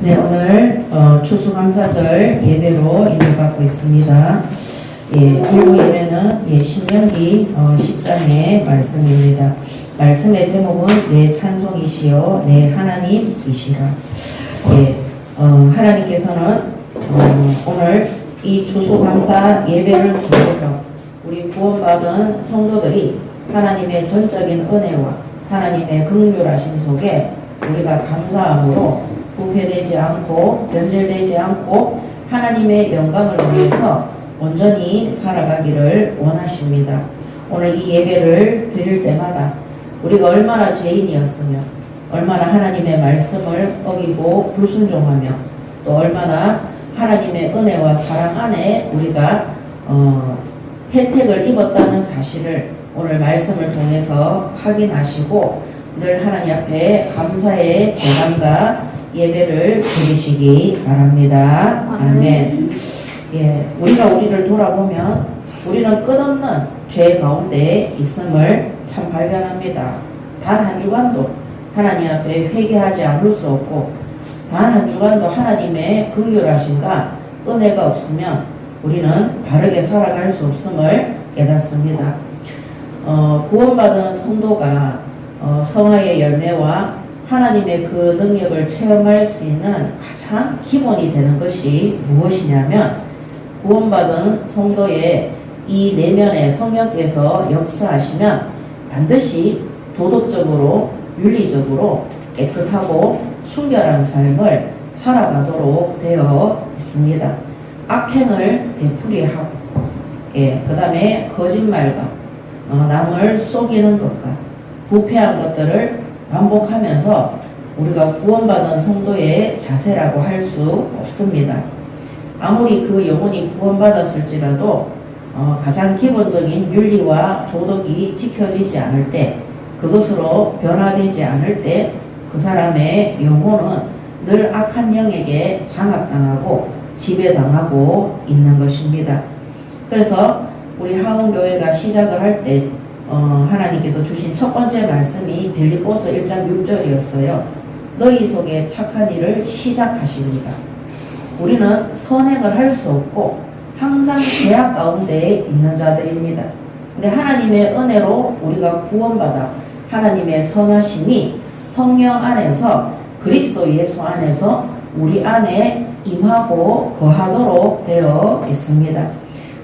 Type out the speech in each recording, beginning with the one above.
네, 오늘 추수감사절 예배로 인도받고 있습니다. 예, 일부 예배는 신명기 10장의 말씀입니다. 말씀의 제목은 내 찬송이시여 내 하나님이시라. 예, 하나님께서는 오늘 이 추수감사 예배를 통해서 우리 구원받은 성도들이 하나님의 전적인 은혜와 하나님의 긍휼하심 속에 우리가 감사함으로 부패되지 않고 변질되지 않고 하나님의 영광을 위해서 온전히 살아가기를 원하십니다. 오늘 이 예배를 드릴 때마다 우리가 얼마나 죄인이었으며 얼마나 하나님의 말씀을 어기고 불순종하며 또 얼마나 하나님의 은혜와 사랑 안에 우리가 혜택을 입었다는 사실을 오늘 말씀을 통해서 확인하시고 늘 하나님 앞에 감사의 제단과 예배를 드리시기 바랍니다. 아멘. 예, 우리가 우리를 돌아보면 우리는 끝없는 죄 가운데 있음을 참 발견합니다. 단 한 주간도 하나님 앞에 회개하지 않을 수 없고 단 한 주간도 하나님의 긍휼하심과 은혜가 없으면 우리는 바르게 살아갈 수 없음을 깨닫습니다. 구원받은 성도가 성화의 열매와 하나님의 그 능력을 체험할 수 있는 가장 기본이 되는 것이 무엇이냐면 구원받은 성도의 이 내면의 성령께서 역사하시면 반드시 도덕적으로 윤리적으로 깨끗하고 순결한 삶을 살아가도록 되어 있습니다. 악행을 되풀이하고 그 다음에 거짓말과 남을 속이는 것과 부패한 것들을 반복하면서 우리가 구원받은 성도의 자세라고 할 수 없습니다. 아무리 그 영혼이 구원받았을지라도 가장 기본적인 윤리와 도덕이 지켜지지 않을 때 그것으로 변화되지 않을 때 그 사람의 영혼은 늘 악한 영에게 장악당하고 지배당하고 있는 것입니다. 그래서 우리 하원교회가 시작을 할 때 하나님께서 주신 첫 번째 말씀이 빌립보서 1장 6절이었어요. 너희 속에 착한 일을 시작하십니다. 우리는 선행을 할 수 없고 항상 죄악 가운데 있는 자들입니다. 근데 하나님의 은혜로 우리가 구원받아 하나님의 선하심이 성령 안에서 그리스도 예수 안에서 우리 안에 임하고 거하도록 되어 있습니다.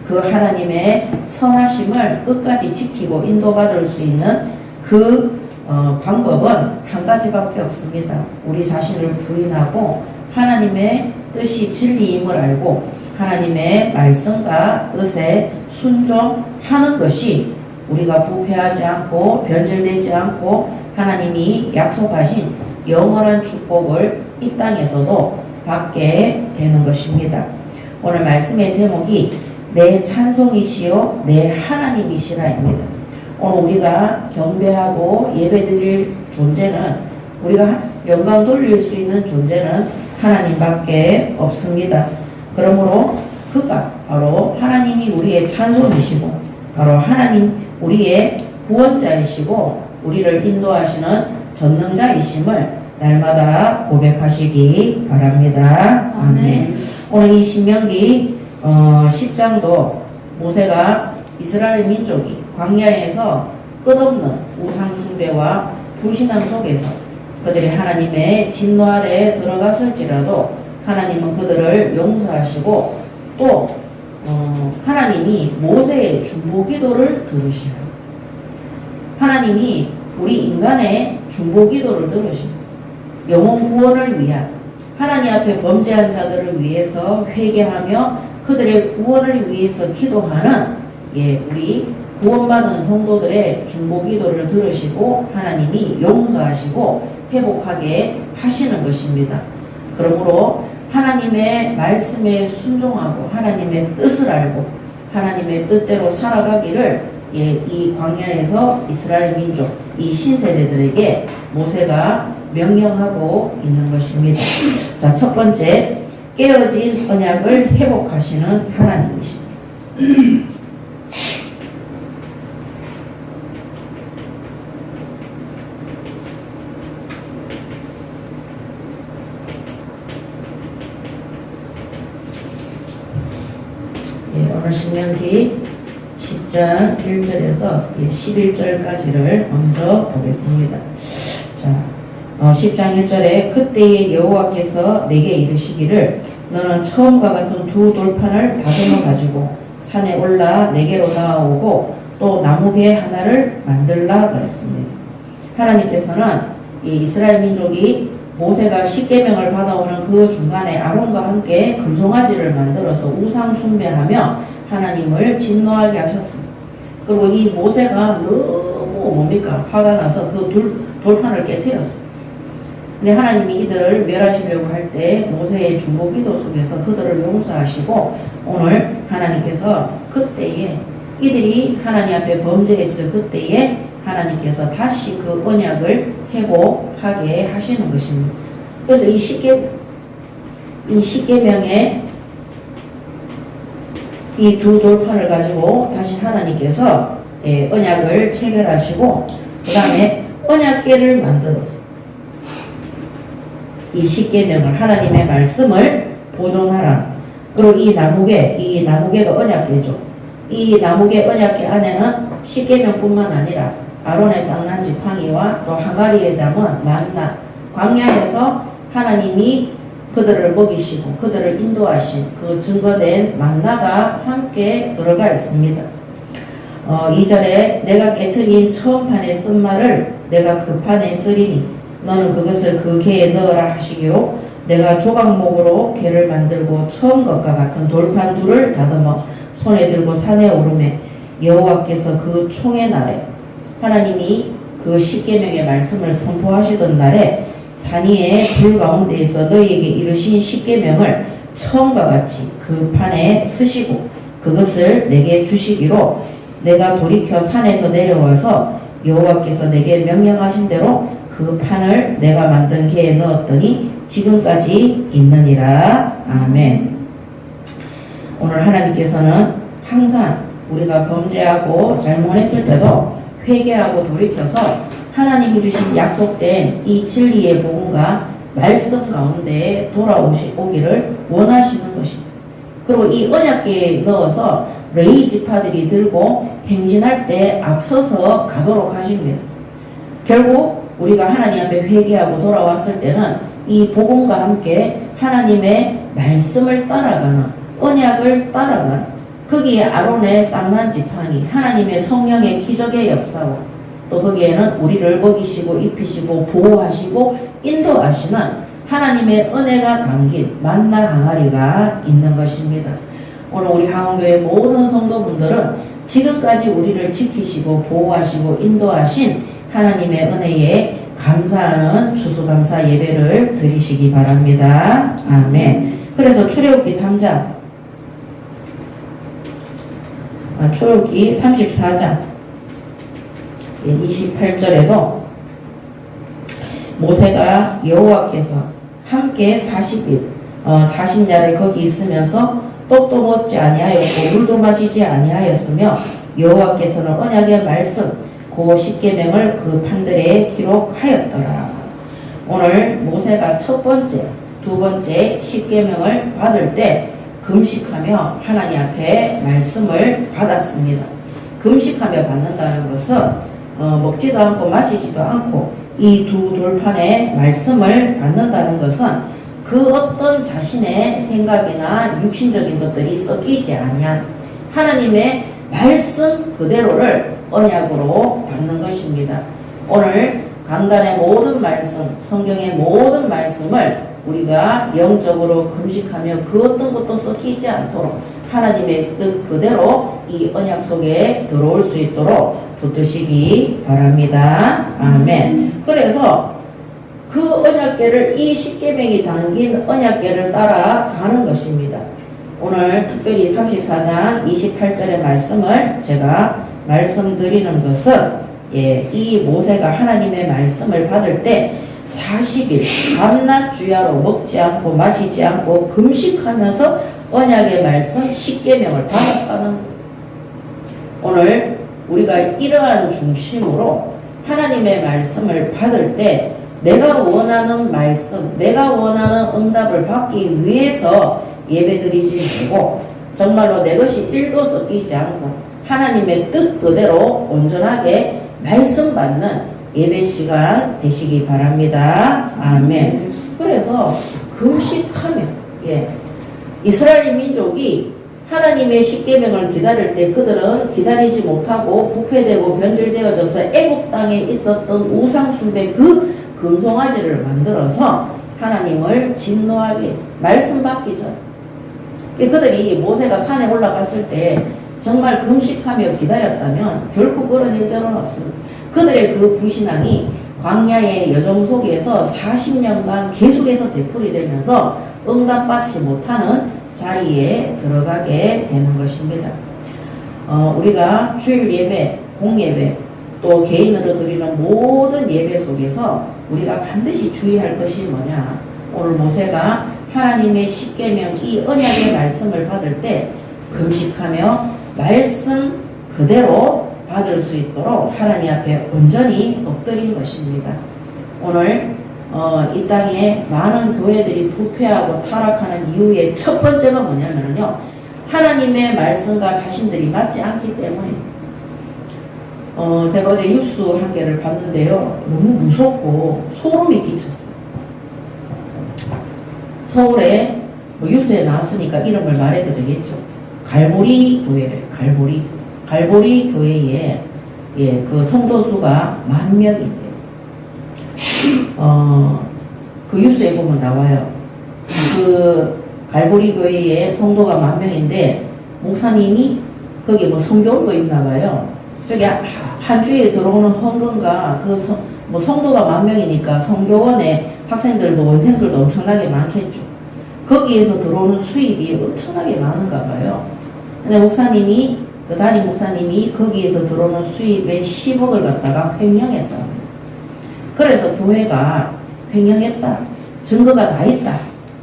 그 하나님의 선하심을 끝까지 지키고 인도받을 수 있는 그 방법은 한 가지밖에 없습니다. 우리 자신을 부인하고 하나님의 뜻이 진리임을 알고 하나님의 말씀과 뜻에 순종하는 것이 우리가 부패하지 않고 변질되지 않고 하나님이 약속하신 영원한 축복을 이 땅에서도 받게 되는 것입니다. 오늘 말씀의 제목이 내 찬송이시여 내 하나님이시라입니다. 오늘 우리가 경배하고 예배드릴 존재는 우리가 영광 돌릴 수 있는 존재는 하나님밖에 없습니다. 그러므로 그가 바로 하나님이 우리의 찬송이시고 바로 하나님 우리의 구원자이시고 우리를 인도하시는 전능자이심을 날마다 고백하시기 바랍니다. 아멘. 오늘 이 신명기 10장도 모세가 이스라엘 민족이 광야에서 끝없는 우상 숭배와 불신앙 속에서 그들이 하나님의 진노 아래에 들어갔을지라도 하나님은 그들을 용서하시고 또 하나님이 모세의 중보기도를 들으시라. 하나님이 우리 인간의 중보기도를 들으십니다. 영혼 구원을 위한 하나님 앞에 범죄한 자들을 위해서 회개하며 그들의 구원을 위해서 기도하는 우리 구원받은 성도들의 중보기도를 들으시고 하나님이 용서하시고 회복하게 하시는 것입니다. 그러므로 하나님의 말씀에 순종하고 하나님의 뜻을 알고 하나님의 뜻대로 살아가기를 이 광야에서 이스라엘 민족 이 신세대들에게 모세가 명령하고 있는 것입니다. 자, 첫 번째 깨어진 언약을 회복하시는 하나님이십니다. 오늘 신명기 10장 1절에서 11절까지를 먼저 보겠습니다. 자, 10장 1절에 그때에 여호와께서 내게 이르시기를 너는 처음과 같은 두 돌판을 다듬어 가지고 산에 올라 내게로 나아오고 또 나무개 하나를 만들라 그랬습니다. 하나님께서는 이 이스라엘 민족이 모세가 십계명을 받아오는 그 중간에 아론과 함께 금송아지를 만들어서 우상 숭배하며 하나님을 진노하게 하셨습니다. 그리고 이 모세가 너무 뭡니까? 화가 나서 그 돌판을 깨뜨렸습니다. 근데 하나님이 이들을 멸하시려고 할 때 모세의 중보기도 속에서 그들을 용서하시고 오늘 하나님께서 그때에 이들이 하나님 앞에 범죄했을 그때에 하나님께서 다시 그 언약을 회복하게 하시는 것입니다. 그래서 이 십계명의 이 두 돌판을 가지고 다시 하나님께서 언약을 체결하시고 그 다음에 언약궤를 만들어서 이 십계명을 하나님의 말씀을 보존하라. 그리고 이 나무궤가 언약궤죠. 이 나무궤 언약궤 안에는 십계명뿐만 아니라 아론의 쌍난 지팡이와 또 항아리에 담은 만나, 광야에서 하나님이 그들을 먹이시고 그들을 인도하신 그 증거된 만나가 함께 들어가 있습니다. 2절에 내가 깨트린 처음 판에 쓴 말을 내가 그 판에 쓰리니 너는 그것을 그 궤에 넣어라 하시기로 내가 조각목으로 궤를 만들고 처음 것과 같은 돌판 둘을 다듬어 손에 들고 산에 오르매 여호와께서 그 총의 날에 하나님이 그 십계명의 말씀을 선포하시던 날에 산 위에 불 가운데에서 너희에게 이르신 십계명을 처음과 같이 그 판에 쓰시고 그것을 내게 주시기로 내가 돌이켜 산에서 내려와서 여호와께서 내게 명령하신 대로 그 판을 내가 만든 궤에 넣었더니 지금까지 있느니라. 아멘. 오늘 하나님께서는 항상 우리가 범죄하고 잘못했을 때도 회개하고 돌이켜서 하나님이 주신 약속된 이 진리의 복음과 말씀 가운데 돌아오기를 원하시는 것입니다. 그리고 이 언약궤에 넣어서 레위 지파들이 들고 행진할 때 앞서서 가도록 하십니다. 결국 우리가 하나님 앞에 회개하고 돌아왔을 때는 이 복음과 함께 하나님의 말씀을 따라가는 언약을 따라가는 거기에 아론의 쌍난 지팡이 하나님의 성령의 기적의 역사와 또 거기에는 우리를 먹이시고 입히시고 보호하시고 인도하시는 하나님의 은혜가 담긴 만나 항아리가 있는 것입니다. 오늘 우리 하원교회 모든 성도분들은 지금까지 우리를 지키시고 보호하시고 인도하신 하나님의 은혜에 감사하는 추수감사 예배를 드리시기 바랍니다. 아멘. 그래서 출애굽기 3장 출애굽기 34장 28절에도 모세가 여호와께서 함께 40야를 거기 있으면서 떡도 먹지 아니하였고 물도 마시지 아니하였으며 여호와께서는 언약의 말씀 그 십계명을 그 판들에 기록하였더라. 오늘 모세가 첫 번째, 두 번째 십계명을 받을 때 금식하며 하나님 앞에 말씀을 받았습니다. 금식하며 받는다는 것은 먹지도 않고 마시지도 않고 이 두 돌판의 말씀을 받는다는 것은 그 어떤 자신의 생각이나 육신적인 것들이 섞이지 아니한 하나님의 말씀 그대로를 언약으로 받는 것입니다. 오늘 강단의 모든 말씀, 성경의 모든 말씀을 우리가 영적으로 금식하며 그 어떤 것도 섞이지 않도록 하나님의 뜻 그대로 이 언약 속에 들어올 수 있도록 붙드시기 바랍니다. 아멘. 그래서 그 언약궤를 이 십계명이 담긴 언약궤를 따라가는 것입니다. 오늘 특별히 34장 28절의 말씀을 제가 말씀드리는 것은 이 모세가 하나님의 말씀을 받을 때 40일 밤낮 주야로 먹지 않고 마시지 않고 금식하면서 언약의 말씀 십계명을 받았다는 것. 오늘 우리가 이러한 중심으로 하나님의 말씀을 받을 때 내가 원하는 말씀, 내가 원하는 응답을 받기 위해서 예배드리지 말고 정말로 내 것이 1도 섞이지 않고 하나님의 뜻 그대로 온전하게 말씀 받는 예배 시간 되시기 바랍니다. 아멘. 그래서 금식하며 이스라엘 민족이 하나님의 십계명을 기다릴 때 그들은 기다리지 못하고 부패되고 변질되어져서 애굽 땅에 있었던 우상 숭배 그 금송아지를 만들어서 하나님을 진노하게 했어요. 말씀 받기 전. 그들이 모세가 산에 올라갔을 때 정말 금식하며 기다렸다면 결코 그런 일들은 없습니다. 그들의 그 불신앙이 광야의 여정 속에서 40년간 계속해서 되풀이 되면서 응답받지 못하는 자리에 들어가게 되는 것입니다. 우리가 주일 예배, 공예배, 또 개인으로 드리는 모든 예배 속에서 우리가 반드시 주의할 것이 뭐냐. 오늘 모세가 하나님의 십계명 이 언약의 말씀을 받을 때 금식하며 말씀 그대로 받을 수 있도록 하나님 앞에 온전히 엎드린 것입니다. 오늘 이 땅에 많은 교회들이 부패하고 타락하는 이유의 첫 번째가 뭐냐면요, 하나님의 말씀과 자신들이 맞지 않기 때문입니다. 제가 어제 뉴스 한 개를 봤는데요, 너무 무섭고 소름이 끼쳤어요. 서울에 뉴스에 나왔으니까 이름을 말해도 되겠죠. 갈보리 교회래. 갈보리 교회에 그 성도 수가 10,000명인데요. 그 뉴스에 보면 나와요. 그 갈보리 교회에 성도가 10,000명인데 목사님이 거기 뭐 성교원도 있나 봐요. 저기 한 주에 들어오는 헌금과 뭐 성도가 10,000명이니까 성교원에 학생들도 원생들도 엄청나게 많겠죠. 거기에서 들어오는 수입이 엄청나게 많은가 봐요. 근데 목사님이 그 담임 목사님이 거기에서 들어오는 수입의 10억을 갖다가 횡령했다. 그래서 교회가 횡령했다. 증거가 다 있다.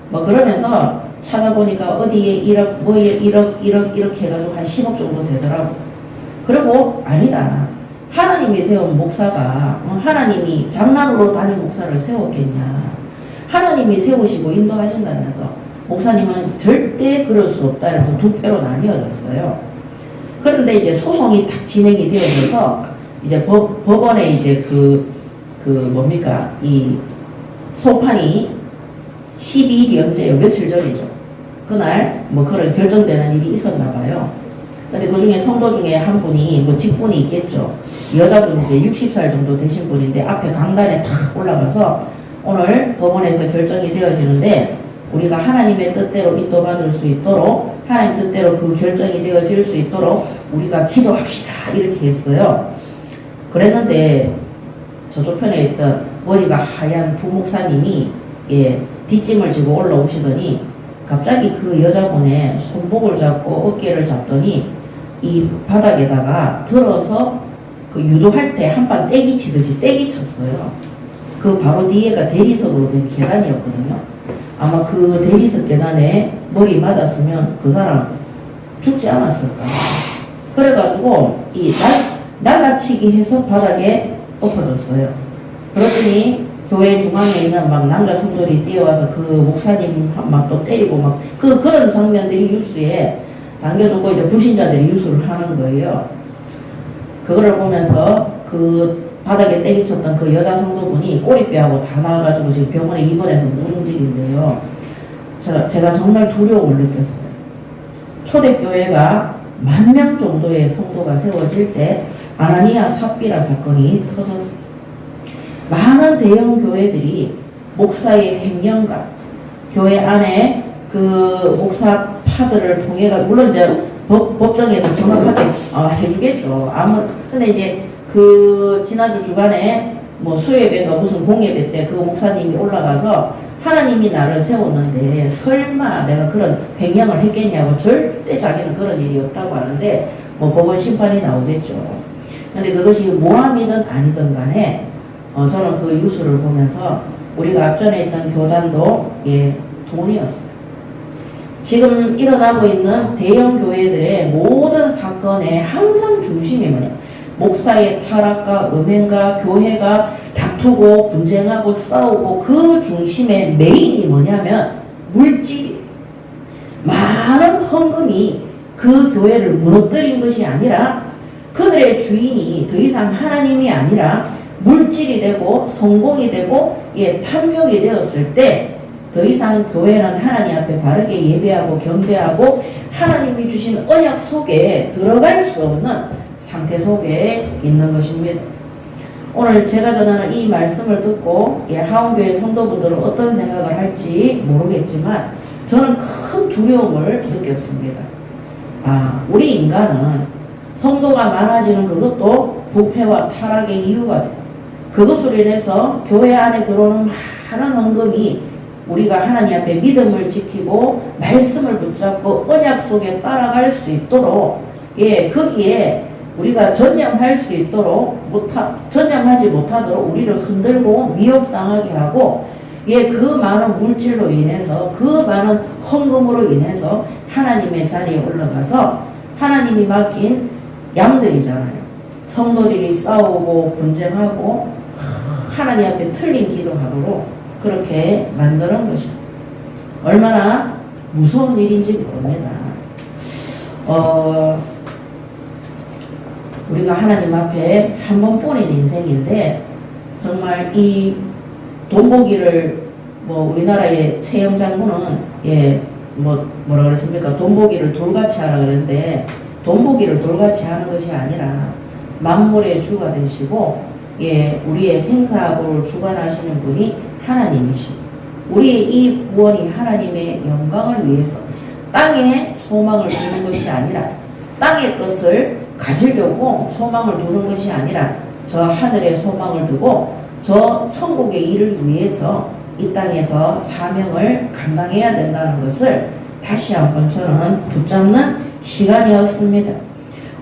뭐 그러면서 찾아보니까 어디에 1억, 뭐에 1억 이렇게 해가지고 한 10억 정도 되더라고. 그리고 아니다. 하나님이 세운 목사가 하나님이 장난으로 담임 목사를 세웠겠냐. 하나님이 세우시고 인도하신다면서 목사님은 절대 그럴 수 없다. 그래서 두 패로 나뉘어졌어요. 그런데 이제 소송이 딱 진행이 되어져서 이제 법원에 이제 뭡니까? 이 소판이 12일이 언제예요? 며칠 전이죠. 그날 뭐 그런 결정되는 일이 있었나 봐요. 근데 그 중에 성도 중에 한 분이 뭐 직분이 있겠죠. 여자분 이제 60살 정도 되신 분인데 앞에 강단에 탁 올라가서 오늘 법원에서 결정이 되어지는데 우리가 하나님의 뜻대로 인도받을 수 있도록 하나님 뜻대로 그 결정이 되어질 수 있도록 우리가 기도합시다 이렇게 했어요. 그랬는데 저쪽 편에 있던 머리가 하얀 부목사님이 뒷짐을 지고 올라오시더니 갑자기 그 여자분의 손목을 잡고 어깨를 잡더니 이 바닥에다가 들어서 그 유도할 때 한 번 떼기 치듯이 떼기 쳤어요. 그 바로 뒤에가 대리석으로 된 계단이었거든요. 아마 그 대리석 계단에 머리 맞았으면 그 사람 죽지 않았을까. 그래가지고 이 날라치기 해서 바닥에 엎어졌어요. 그러더니 교회 중앙에 있는 막 남자 성도들이 뛰어와서 그 목사님 막 또 때리고 막 그런 장면들이 뉴스에 당겨주고 이제 불신자들이 뉴스를 하는 거예요. 그거를 보면서 그 바닥에 때리쳤던 그 여자 성도분이 꼬리뼈하고 다 나와가지고 지금 병원에 입원해서 못 움직인대요. 제가 정말 두려움을 느꼈어요. 초대교회가 10,000명 정도의 성도가 세워질 때 아나니아 삽비라 사건이 터졌어요. 많은 대형 교회들이 목사의 횡령과 교회 안에 그 목사파들을 통해 물론 이제 법정에서 정확하게 해주겠죠. 근데 이제 그 지난주 주간에 뭐 수요예배가 무슨 공예배 때 그 목사님이 올라가서 하나님이 나를 세웠는데 설마 내가 그런 횡령을 했겠냐고 절대 자기는 그런 일이 없다고 하는데 뭐 법원 심판이 나오겠죠. 근데 그것이 모함이든 아니든 간에 저는 그 뉴스를 보면서 우리가 앞전에 있던 교단도 돈이었어요. 지금 일어나고 있는 대형 교회들의 모든 사건의 항상 중심이 뭐냐? 목사의 타락과 음행과 교회가 다투고 분쟁하고 싸우고 그 중심의 메인이 뭐냐면 물질이에요. 많은 헌금이 그 교회를 무너뜨린 것이 아니라 그들의 주인이 더 이상 하나님이 아니라 물질이 되고 성공이 되고 탐욕이 되었을 때 더 이상 교회는 하나님 앞에 바르게 예배하고 경배하고 하나님이 주신 언약 속에 들어갈 수 없는 상태 속에 있는 것입니다. 오늘 제가 전하는 이 말씀을 듣고 하원교회 성도분들은 어떤 생각을 할지 모르겠지만 저는 큰 두려움을 느꼈습니다. 우리 인간은 성도가 많아지는 그것도 부패와 타락의 이유가 되고 그것으로 인해서 교회 안에 들어오는 많은 헌금이 우리가 하나님 앞에 믿음을 지키고 말씀을 붙잡고 언약 속에 따라갈 수 있도록 거기에 우리가 전념할 수 있도록 전념하지 못하도록 우리를 흔들고 미혹당하게 하고 그 많은 물질로 인해서 그 많은 헌금으로 인해서 하나님의 자리에 올라가서 하나님이 맡긴 양들이잖아요. 성도들이 싸우고 분쟁하고 하나님 앞에 틀린 기도하도록 그렇게 만드는 것입니다. 얼마나 무서운 일인지 모릅니다. 우리가 하나님 앞에 한 번뿐인 인생인데 정말 이 돈보기를 우리나라의 최영 장군은 뭐라 그랬습니까? 돈보기를 돌같이 하라 그랬는데 돈보기를 돌같이 하는 것이 아니라 만물의 주가 되시고 우리의 생사고를 주관하시는 분이 하나님이시고 우리의 이 구원이 하나님의 영광을 위해서 땅에 소망을 두는 것이 아니라 땅의 것을 가지려고 소망을 두는 것이 아니라 저 하늘의 소망을 두고 저 천국의 일을 위해서 이 땅에서 사명을 감당해야 된다는 것을 다시 한번 저는 붙잡는 시간이었습니다.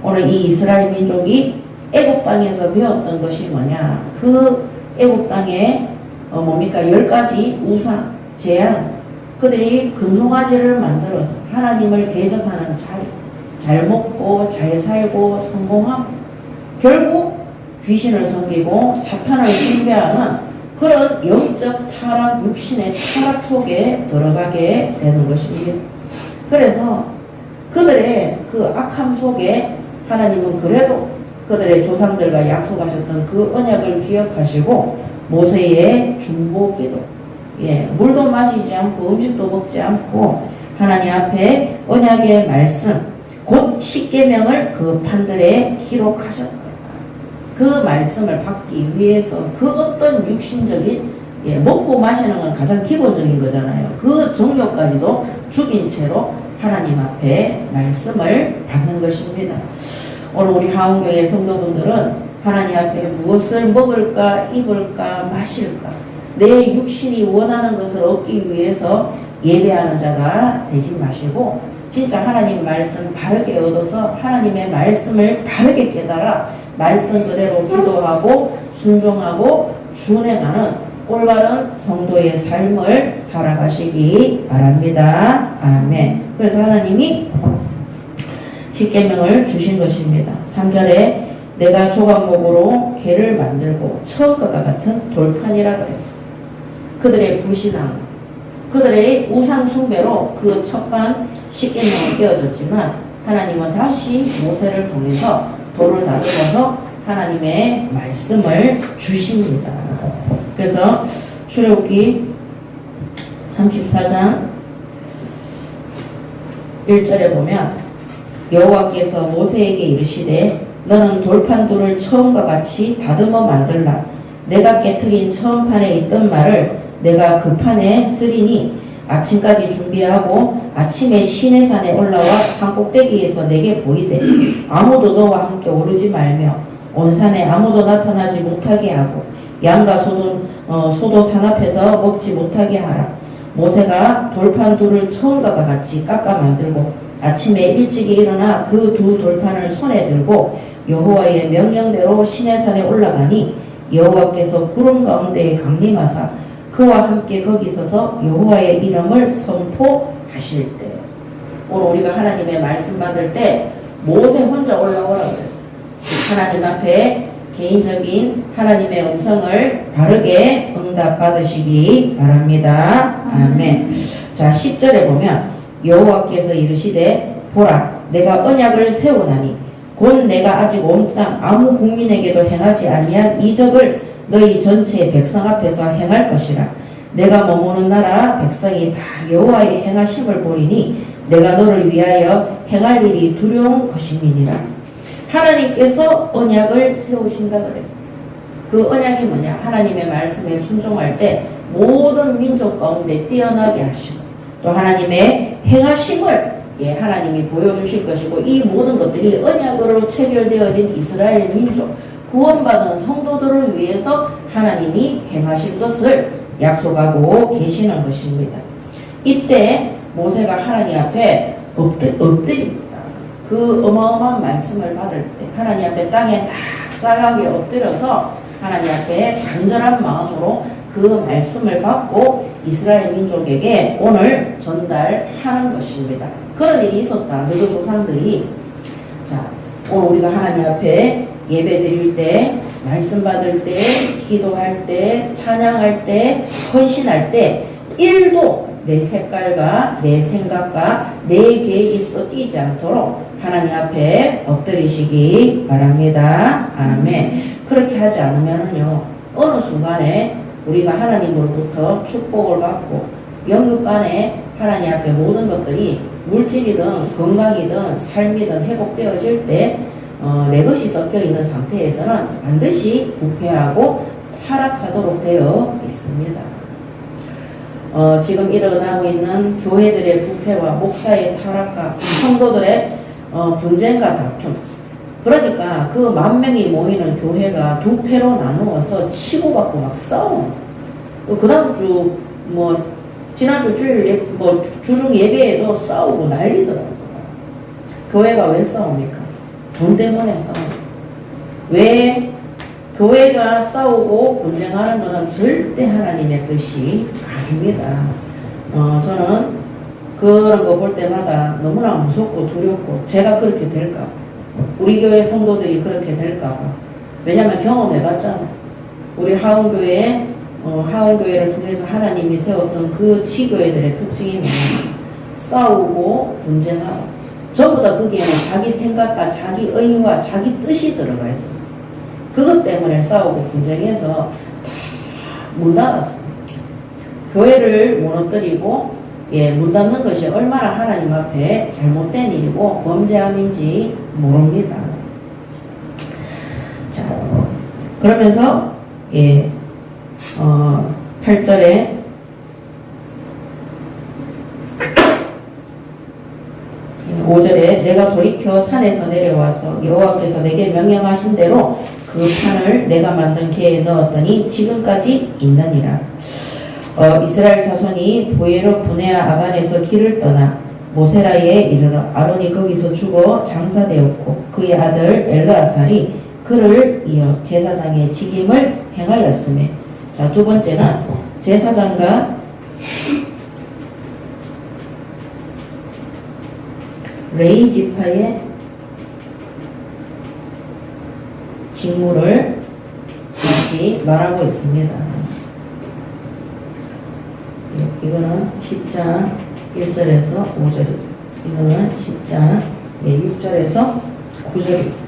오늘 이 이스라엘 민족이 애국 땅에서 배웠던 것이 뭐냐? 그 애국 땅에 10가지 우상, 재앙, 그들이 금송아지를 만들어서 하나님을 대적하는 자리, 잘 먹고 잘 살고 성공하고 결국 귀신을 섬기고 사탄을 숭배하는 그런 영적 타락, 육신의 타락 속에 들어가게 되는 것입니다. 그래서 그들의 그 악함 속에 하나님은 그래도 그들의 조상들과 약속하셨던 그 언약을 기억하시고 모세의 중보기도, 물도 마시지 않고 음식도 먹지 않고 하나님 앞에 언약의 말씀, 곧 십계명을 그 판들에 기록하셨다. 그 말씀을 받기 위해서 그 어떤 육신적인 먹고 마시는 건 가장 기본적인 거잖아요. 그 정욕까지도 죽인 채로 하나님 앞에 말씀을 받는 것입니다. 오늘 우리 하원교회 성도분들은 하나님 앞에 무엇을 먹을까, 입을까, 마실까, 내 육신이 원하는 것을 얻기 위해서 예배하는 자가 되지 마시고 진짜 하나님 말씀 바르게 얻어서 하나님의 말씀을 바르게 깨달아 말씀 그대로 기도하고 순종하고 준행하는 올바른 성도의 삶을 살아가시기 바랍니다. 아멘. 그래서 하나님이 십계명을 주신 것입니다. 3절에 내가 조각목으로 개를 만들고 처음과 같은 돌판이라 그랬어. 그들의 불신앙, 그들의 우상 숭배로 그 첫판 십계명은 깨어졌지만 하나님은 다시 모세를 통해서 돌을 다듬어서 하나님의 말씀을 주십니다. 그래서 출애굽기 34장 1절에 보면 여호와께서 모세에게 이르시되 너는 돌판 돌을 처음과 같이 다듬어 만들라. 내가 깨트린 처음 판에 있던 말을 내가 그 판에 쓰리니 아침까지 준비하고 아침에 시내산에 올라와 산꼭대기에서 내게 보이되 아무도 너와 함께 오르지 말며 온 산에 아무도 나타나지 못하게 하고 양과 소도 산 앞에서 먹지 못하게 하라. 모세가 돌판 둘을 처음과 같이 깎아 만들고 아침에 일찍이 일어나 그 두 돌판을 손에 들고 여호와의 명령대로 시내산에 올라가니 여호와께서 구름 가운데에 강림하사 그와 함께 거기 서서 여호와의 이름을 선포하실 때, 오늘 우리가 하나님의 말씀 받을 때 모세 혼자 올라오라고 그랬어요. 하나님 앞에 개인적인 하나님의 음성을 바르게 응답 받으시기 바랍니다. 아멘. 자, 10절에 보면 여호와께서 이르시되 보라 내가 언약을 세우나니 곧 내가 아직 온 땅 아무 국민에게도 행하지 아니한 이적을 너희 전체 백성 앞에서 행할 것이라. 내가 머무는 나라 백성이 다 여호와의 행하심을 보리니 내가 너를 위하여 행할 일이 두려운 것임이니라. 하나님께서 언약을 세우신다 그랬습니다. 그 언약이 뭐냐? 하나님의 말씀에 순종할 때 모든 민족 가운데 뛰어나게 하시고 또 하나님의 행하심을 하나님이 보여주실 것이고 이 모든 것들이 언약으로 체결되어진 이스라엘 민족 구원받은 성도들을 위해서 하나님이 행하실 것을 약속하고 계시는 것입니다. 이때 모세가 하나님 앞에 엎드립니다. 그 어마어마한 말씀을 받을 때 하나님 앞에 땅에 납작하게 엎드려서 하나님 앞에 간절한 마음으로 그 말씀을 받고 이스라엘 민족에게 오늘 전달하는 것입니다. 그런 일이 있었다. 너희 조상들이 자 오늘 우리가 하나님 앞에 예배 드릴 때 말씀 받을 때 기도할 때 찬양할 때 헌신할 때 1도 내 색깔과 내 생각과 내 계획이 섞이지 않도록 하나님 앞에 엎드리시기 바랍니다. 아멘. 그렇게 하지 않으면요 어느 순간에 우리가 하나님으로부터 축복을 받고 영육 간에 하나님 앞에 모든 것들이 물질이든 건강이든 삶이든 회복되어질 때 내 것이 섞여 있는 상태에서는 반드시 부패하고 타락하도록 되어 있습니다. 지금 일어나고 있는 교회들의 부패와 목사의 타락과 성도들의 분쟁과 다툼. 그러니까 그 10,000명이 모이는 교회가 두 패로 나누어서 치고받고 막 싸우는. 그 다음 주 지난주 주일 주중 예배에도 싸우고 난리더라고요. 교회가 왜 싸웁니까? 돈 때문에 싸웁니다. 왜 교회가 싸우고 분쟁하는 것은 절대 하나님의 뜻이 아닙니다. 저는 그런 거 볼 때마다 너무나 무섭고 두렵고 제가 그렇게 될까 우리 교회 성도들이 그렇게 될까 봐. 왜냐하면 경험해봤잖아. 우리 하원교회를 통해서 하나님이 세웠던 그 지교회들의 특징이 뭐냐면 싸우고 분쟁하고 전부 다 거기에는 자기 생각과 자기 의와 자기 뜻이 들어가 있었어. 그것 때문에 싸우고 분쟁해서 다 문 닫았습니다. 교회를 무너뜨리고 문 닫는 것이 얼마나 하나님 앞에 잘못된 일이고 범죄함인지 모릅니다. 자, 그러면서 8절에 내가 돌이켜 산에서 내려와서 여호와께서 내게 명령하신 대로 그 판을 내가 만든 개에 넣었더니 지금까지 있느니라. 이스라엘 자손이 보에로 분해아 아간에서 길을 떠나 모세라에 이르러 아론이 거기서 죽어 장사되었고 그의 아들 엘르아살이 그를 이어 제사장의 직임을 행하였으며. 자, 두 번째는 제사장과 레위 지파의 직무를 다시 말하고 있습니다. 이거는 10장 1절에서 5절입니다. 이거는 10장 6절에서 9절입니다.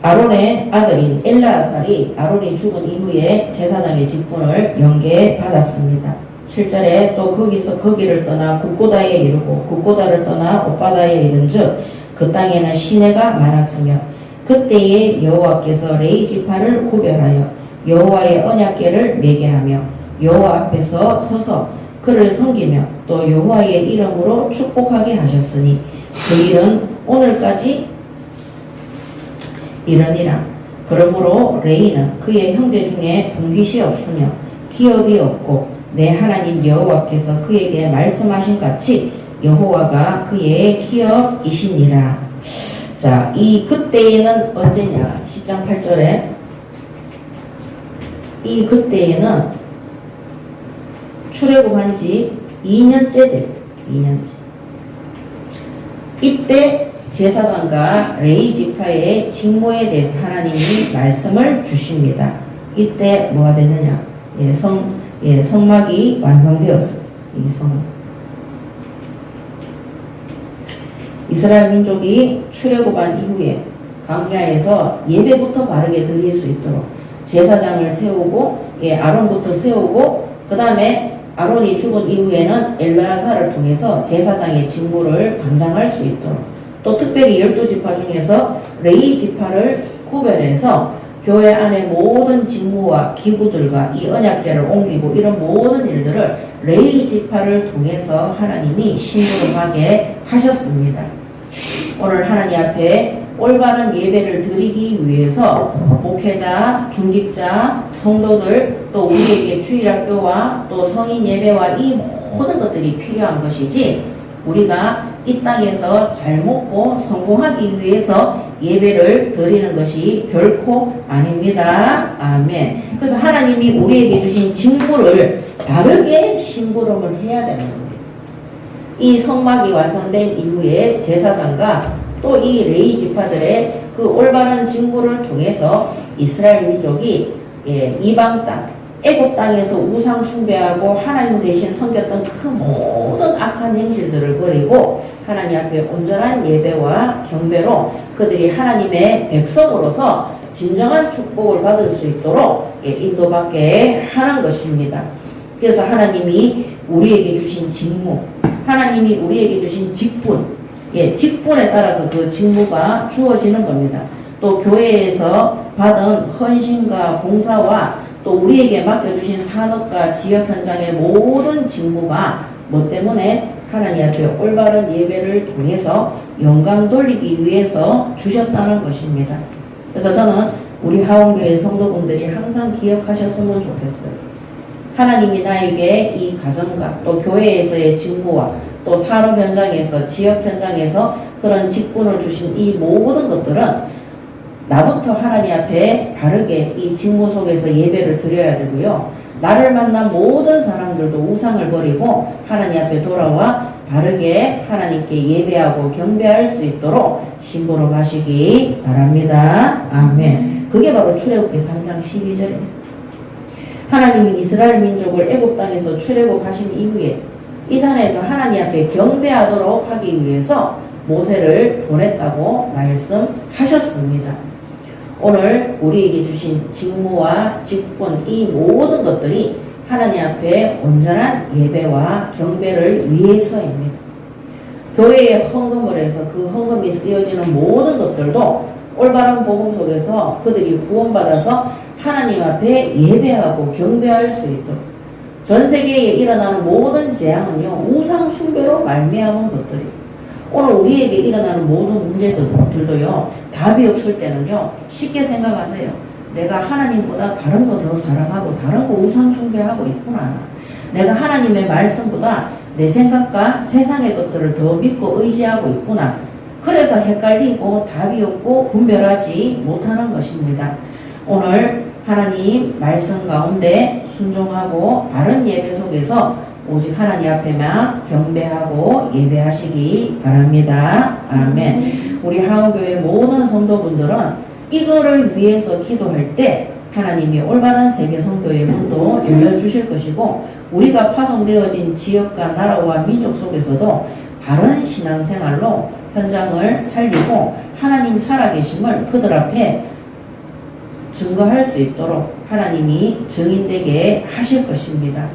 아론의 아들인 엘르아살이 아론이 죽은 이후에 제사장의 직분을 연계받았습니다. 7절에 또 거기를 떠나 굽고다에 이르고 굽고다를 떠나 엇바다에 이른즉 그 땅에는 시내가 많았으며 그때에 여호와께서 레위 지파를 구별하여 여호와의 언약궤를 매게 하며 여호와 앞에서 서서 그를 섬기며 또 여호와의 이름으로 축복하게 하셨으니 그 일은 오늘까지 이르니라. 그러므로 레위는 그의 형제 중에 분깃이 없으며 기업이 없고 내 하나님 여호와께서 그에게 말씀하신 같이 여호와가 그의 기업이시니라. 자, 이 그때에는 언제냐? 10장 8절에 이 그때에는 출애굽한 지 2년째 돼. 2년째. 이때 제사장과 레위 지파의 직무에 대해서 하나님이 말씀을 주십니다. 이때 뭐가 되느냐? 예, 성막이 완성되었어요. 이 성막. 이스라엘 민족이 출애굽한 이후에 광야에서 예배부터 바르게 드릴 수 있도록 제사장을 세우고, 예, 아론부터 세우고, 그 다음에 아론이 죽은 이후에는 엘르아사를 통해서 제사장의 직무를 감당할 수 있도록, 또 특별히 12지파 중에서 레위 지파를 구별해서 교회 안에 모든 직무와 기구들과 이 언약궤를 옮기고 이런 모든 일들을 레위 지파를 통해서 하나님이 심부름하게 하셨습니다. 오늘 하나님 앞에 올바른 예배를 드리기 위해서 목회자, 중직자, 성도들, 또 우리에게 주일학교와 또 성인 예배와 이 모든 것들이 필요한 것이지, 우리가 이 땅에서 잘 먹고 성공하기 위해서 예배를 드리는 것이 결코 아닙니다. 아멘. 그래서 하나님이 우리에게 주신 직무를 바르게 심부름을 해야 되는 겁니다. 이 성막이 완성된 이후에 제사장과 또 이 레위 지파들의 그 올바른 직무를 통해서 이스라엘 민족이, 예, 이방 땅, 애굽 땅에서 우상 숭배하고 하나님 대신 섬겼던 그 모든 악한 행실들을 버리고 하나님 앞에 온전한 예배와 경배로 그들이 하나님의 백성으로서 진정한 축복을 받을 수 있도록, 예, 인도받게 하는 것입니다. 그래서 하나님이 우리에게 주신 직무, 하나님이 우리에게 주신 직분, 예, 직분에 따라서 그 직무가 주어지는 겁니다. 또 교회에서 받은 헌신과 봉사와 또 우리에게 맡겨주신 산업과 지역 현장의 모든 직무가 뭐 때문에 하나님 앞에 올바른 예배를 통해서 영광 돌리기 위해서 주셨다는 것입니다. 그래서 저는 우리 하원교회 성도분들이 항상 기억하셨으면 좋겠어요. 하나님이 나에게 이 가정과 또 교회에서의 직무와 또 산업 현장에서, 지역 현장에서 그런 직분을 주신 이 모든 것들은 나부터 하나님 앞에 바르게 이 직무 속에서 예배를 드려야 되고요. 나를 만난 모든 사람들도 우상을 버리고 하나님 앞에 돌아와 바르게 하나님께 예배하고 경배할 수 있도록 심부름하시기 바랍니다. 아멘. 그게 바로 출애굽기 3장 12절입니다. 하나님이 이스라엘 민족을 애굽 땅에서 출애굽하신 이후에 이 산에서 하나님 앞에 경배하도록 하기 위해서 모세를 보냈다고 말씀하셨습니다. 오늘 우리에게 주신 직무와 직분, 이 모든 것들이 하나님 앞에 온전한 예배와 경배를 위해서입니다. 교회에 헌금을 해서 그 헌금이 쓰여지는 모든 것들도 올바른 복음 속에서 그들이 구원받아서 하나님 앞에 예배하고 경배할 수 있도록, 전 세계에 일어나는 모든 재앙은요, 우상 숭배로 말미암은 것들이, 오늘 우리에게 일어나는 모든 문제들도요, 답이 없을 때는요, 쉽게 생각하세요. 내가 하나님보다 다른 거 더 사랑하고 다른 거 우상 숭배하고 있구나. 내가 하나님의 말씀보다 내 생각과 세상의 것들을 더 믿고 의지하고 있구나. 그래서 헷갈리고 답이 없고 분별하지 못하는 것입니다. 오늘 하나님 말씀 가운데 순종하고 바른 예배 속에서 오직 하나님 앞에만 경배하고 예배하시기 바랍니다. 아멘. 우리 하원교회 모든 성도분들은 이거를 위해서 기도할 때 하나님이 올바른 세계 성도의 문도 열려주실 것이고, 우리가 파송되어진 지역과 나라와 민족 속에서도 바른 신앙생활로 현장을 살리고 하나님 살아계심을 그들 앞에 증거할 수 있도록 하나님이 증인되게 하실 것입니다.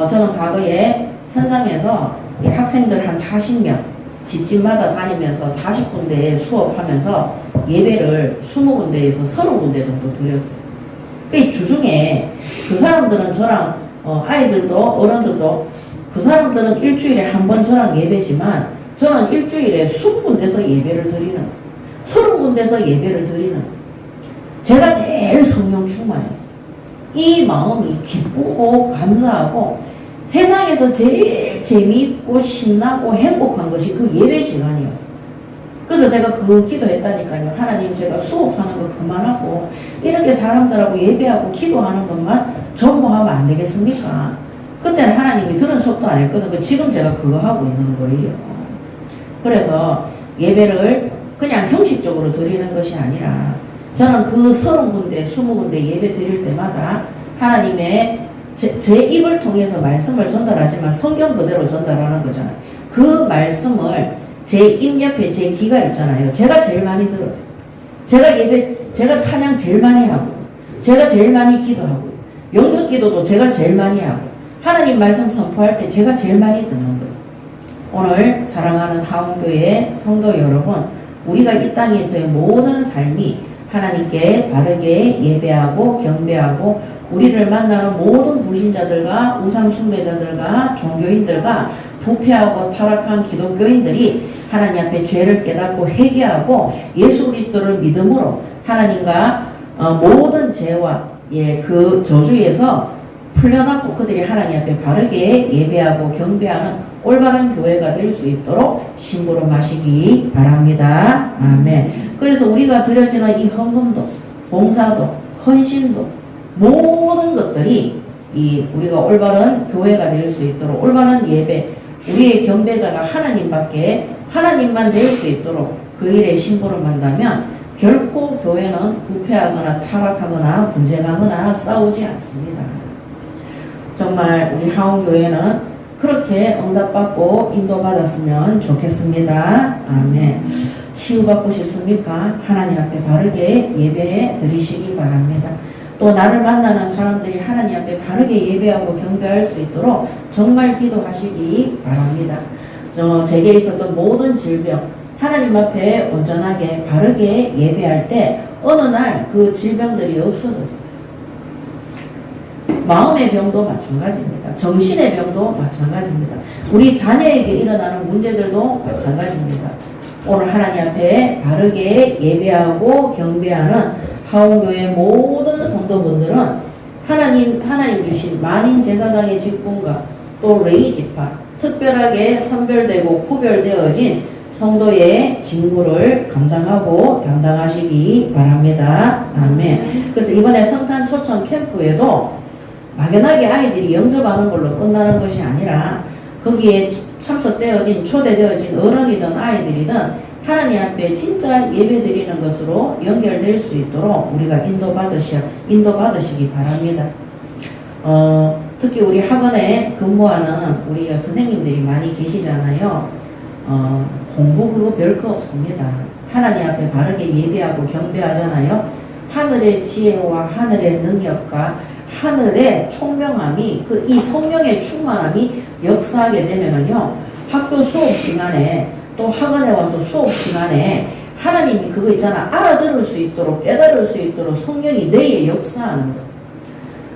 저는 과거에 현장에서 학생들 한 40명 집집마다 다니면서 40군데에 수업하면서 예배를 20군데에서 30군데 정도 드렸어요. 그 주중에 그 사람들은 저랑 아이들도 어른들도 그 사람들은 일주일에 한 번 저랑 예배지만 저는 일주일에 20군데서 예배를 드리는, 30군데서 예배를 드리는, 제가 제일 성령 충만했어요. 이 마음이 기쁘고 감사하고 세상에서 제일 재미있고 신나고 행복한 것이 그 예배 시간이었어요. 그래서 제가 그 기도했다니까요. 하나님, 제가 수업하는 거 그만하고 이렇게 사람들하고 예배하고 기도하는 것만 전부하면 안 되겠습니까? 그때는 하나님이 들은 척도 안 했거든요. 지금 제가 그거 하고 있는 거예요. 그래서 예배를 그냥 형식적으로 드리는 것이 아니라 저는 그 30군데, 20군데 예배 드릴 때마다 하나님의 제 입을 통해서 말씀을 전달하지만 성경 그대로 전달하는 거잖아요. 그 말씀을 제 입 옆에 제 귀가 있잖아요. 제가 제일 많이 들어요. 제가 찬양 제일 많이 하고, 제가 제일 많이 기도하고, 영적 기도도 제가 제일 많이 하고, 하나님 말씀 선포할 때 제가 제일 많이 듣는 거예요. 오늘 사랑하는 하원교회 성도 여러분, 우리가 이 땅에서의 모든 삶이 하나님께 바르게 예배하고 경배하고 우리를 만나는 모든 불신자들과 우상 숭배자들과 종교인들과 부패하고 타락한 기독교인들이 하나님 앞에 죄를 깨닫고 회개하고 예수 그리스도를 믿음으로 하나님과 모든 죄와 그 저주에서 풀려났고 그들이 하나님 앞에 바르게 예배하고 경배하는 올바른 교회가 될 수 있도록 심부름 하시기 바랍니다. 아멘. 그래서 우리가 드려지는 이 헌금도, 봉사도, 헌신도 모든 것들이 우리가 올바른 교회가 될 수 있도록 올바른 예배, 우리의 경배자가 하나님만 될 수 있도록 그 일에 심부름한다면 결코 교회는 부패하거나 타락하거나 분쟁하거나 싸우지 않습니다. 정말 우리 하원교회는 그렇게 응답받고 인도받았으면 좋겠습니다. 아멘. 치유받고 싶습니까? 하나님 앞에 바르게 예배해 드리시기 바랍니다. 또 나를 만나는 사람들이 하나님 앞에 바르게 예배하고 경배할 수 있도록 정말 기도하시기 바랍니다. 제게 있었던 모든 질병 하나님 앞에 온전하게 바르게 예배할 때 어느 날 그 질병들이 없어졌어요. 마음의 병도 마찬가지입니다. 정신의 병도 마찬가지입니다. 우리 자녀에게 일어나는 문제들도 마찬가지입니다. 오늘 하나님 앞에 바르게 예배하고 경배하는 하원교회 모든 성도분들은 하나님 주신 만인 제사장의 직분과 또 레위지파 특별하게 선별되고 구별되어진 성도의 직무를 감당하고 담당하시기 바랍니다. 아멘. 그래서 이번에 성탄 초청 캠프에도 막연하게 아이들이 영접하는 걸로 끝나는 것이 아니라 거기에 참석되어진 초대되어진 어른이든 아이들이든 하나님 앞에 진짜 예배드리는 것으로 연결될 수 있도록 우리가 인도받으시기 바랍니다. 특히 우리 학원에 근무하는 우리 선생님들이 많이 계시잖아요. 공부 그거 별거 없습니다. 하나님 앞에 바르게 예배하고 경배하잖아요. 하늘의 지혜와 하늘의 능력과 하늘의 총명함이 이 성령의 충만함이 역사하게 되면은요, 학교 수업 시간에 또 학원에 와서 수업 시간에 하나님이 그거 있잖아, 알아들을 수 있도록 깨달을 수 있도록 성령이 뇌에 역사하는 거.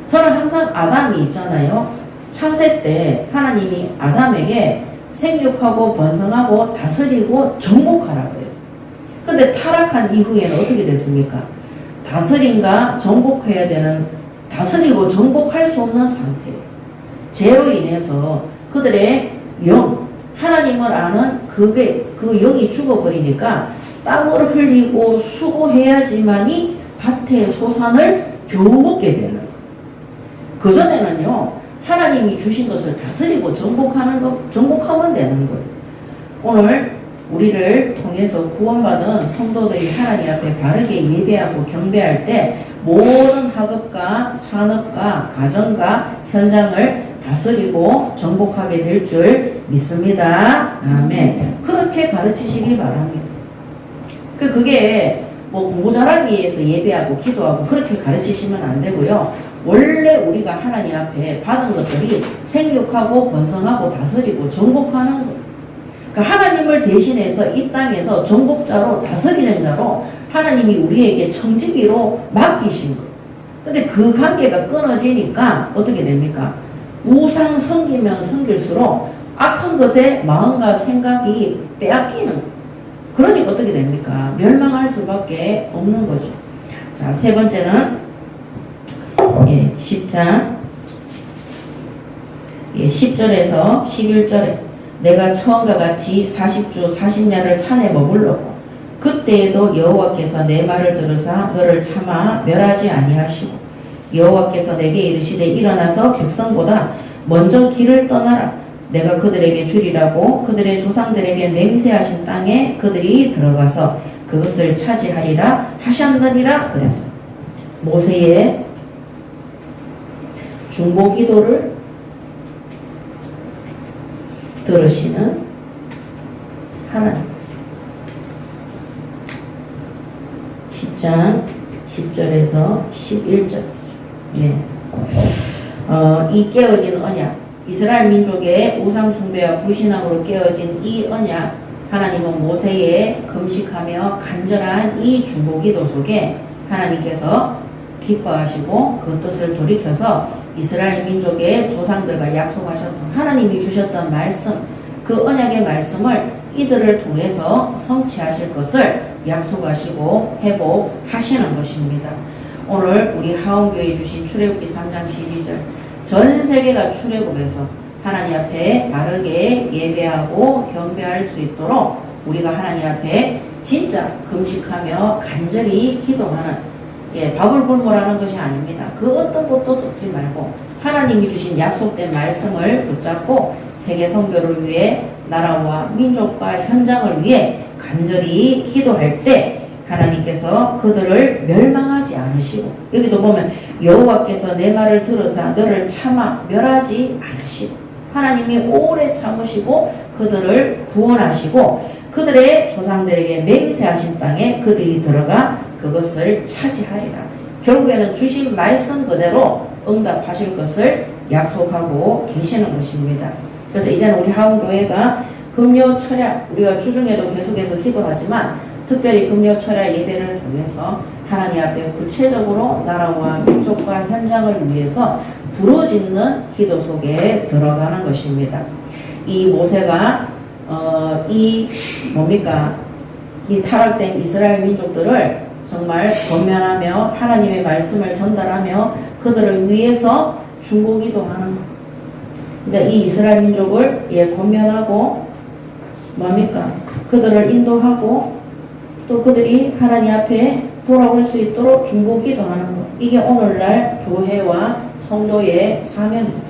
저는 항상 아담이 있잖아요. 창세 때 하나님이 아담에게 생육하고 번성하고 다스리고 정복하라고 했어요. 근데 타락한 이후에는 어떻게 됐습니까? 다스림과 정복해야 되는, 다스리고 정복할 수 없는 상태예요. 죄로 인해서 그들의 영, 하나님을 아는 그 영이 죽어버리니까 땀을 흘리고 수고해야지만이 밭의 소산을 겨우 먹게 되는 거예요. 그전에는요, 하나님이 주신 것을 다스리고 정복하면 되는 거예요. 오늘 우리를 통해서 구원받은 성도들이 하나님 앞에 바르게 예배하고 경배할 때 모든 학업과 산업과 가정과 현장을 다스리고 정복하게 될 줄 믿습니다. 아멘. 그렇게 가르치시기 바랍니다. 그게 공부 잘하기 위해서 예배하고 기도하고 그렇게 가르치시면 안 되고요. 원래 우리가 하나님 앞에 받은 것들이 생육하고 번성하고 다스리고 정복하는 거예요. 그러니까 하나님을 대신해서 이 땅에서 정복자로 다스리는 자로 하나님이 우리에게 청지기로 맡기신 거예요. 근데 그 관계가 끊어지니까 어떻게 됩니까? 우상 섬기면 섬길수록 악한 것에 마음과 생각이 빼앗기는 거예요. 그러니까 어떻게 됩니까? 멸망할 수밖에 없는 거죠. 자, 세 번째는 10장 10절에서 11절에 내가 처음과 같이 40주 40년을 산에 머물렀고 그때에도 여호와께서 내 말을 들으사 너를 차마 멸하지 아니하시고 여호와께서 내게 이르시되 일어나서 백성보다 먼저 길을 떠나라. 내가 그들에게 주리라고 그들의 조상들에게 맹세하신 땅에 그들이 들어가서 그것을 차지하리라 하셨느니라 그랬어요. 중보기도를 들으시는 하나님. 10장 10절에서 11절. 예. 이 깨어진 언약, 이스라엘 민족의 우상 숭배와 불신앙으로 깨어진 이 언약, 하나님은 모세의 금식하며 간절한 이 중보기도 속에 하나님께서 기뻐하시고 그 뜻을 돌이켜서 이스라엘 민족의 조상들과 약속하셨던 하나님이 주셨던 말씀, 그 언약의 말씀을 이들을 통해서 성취하실 것을 약속하시고 회복하시는 것입니다. 오늘 우리 하원교회 주신 출애굽기 3장 12절, 전 세계가 출애굽에서 하나님 앞에 바르게 예배하고 경배할 수 있도록 우리가 하나님 앞에 진짜 금식하며 간절히 기도하는, 밥을 굶으라는 것이 아닙니다. 그 어떤 것도 썩지 말고 하나님이 주신 약속된 말씀을 붙잡고 세계 선교를 위해 나라와 민족과 현장을 위해 간절히 기도할 때 하나님께서 그들을 멸망하지 않으시고, 여기도 보면 여호와께서 내 말을 들으사 너를 참아 멸하지 않으시고, 하나님이 오래 참으시고 그들을 구원하시고 그들의 조상들에게 맹세하신 땅에 그들이 들어가 그것을 차지하리라. 결국에는 주신 말씀 그대로 응답하실 것을 약속하고 계시는 것입니다. 그래서 이제는 우리 하원교회가 금요 철야, 우리가 주중에도 계속해서 기도하지만 특별히 금요 철야 예배를 통해서 하나님 앞에 구체적으로 나라와 민족과 현장을 위해서 부르짖는 기도 속에 들어가는 것입니다. 이 모세가 이 타락된 이스라엘 민족들을 정말 권면하며 하나님의 말씀을 전달하며 그들을 위해서 중보기도하는 것. 이제 이 이스라엘 민족을 권면하고 그들을 인도하고 또 그들이 하나님 앞에 돌아올 수 있도록 중보기도하는 것. 이게 오늘날 교회와 성도의 사명입니다.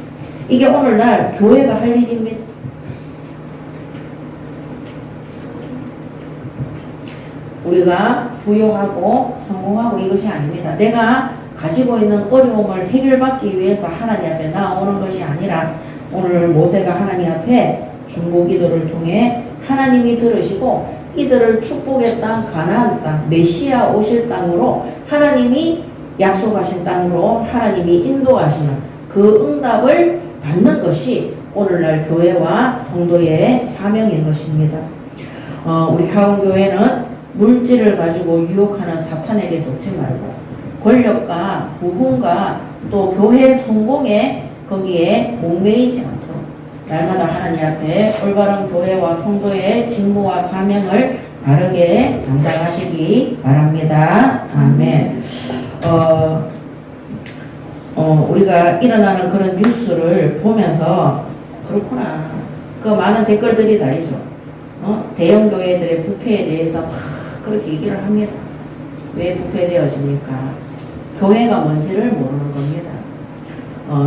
이게 오늘날 교회가 할 일입니다. 우리가 부유하고 성공하고 이것이 아닙니다. 내가 가지고 있는 어려움을 해결받기 위해서 하나님 앞에 나오는 것이 아니라 오늘 모세가 하나님 앞에 중보기도를 통해 하나님이 들으시고 이들을 축복의 땅, 가나안 땅, 메시아 오실 땅으로 하나님이 약속하신 땅으로 하나님이 인도하시는 그 응답을 받는 것이 오늘날 교회와 성도의 사명인 것입니다. 우리 하원교회는 물질을 가지고 유혹하는 사탄에게 속지 말고 권력과 부흥과 또 교회의 성공에 거기에 목매이지 않도록 날마다 하나님 앞에 올바른 교회와 성도의 직무와 사명을 바르게 담당하시기 바랍니다. 아멘. 우리가 일어나는 그런 뉴스를 보면서 그렇구나. 그 많은 댓글들이 달리죠. 대형 교회들의 부패에 대해서 막 그렇게 얘기를 합니다. 왜 부패되어집니까? 교회가 뭔지를 모르는 겁니다.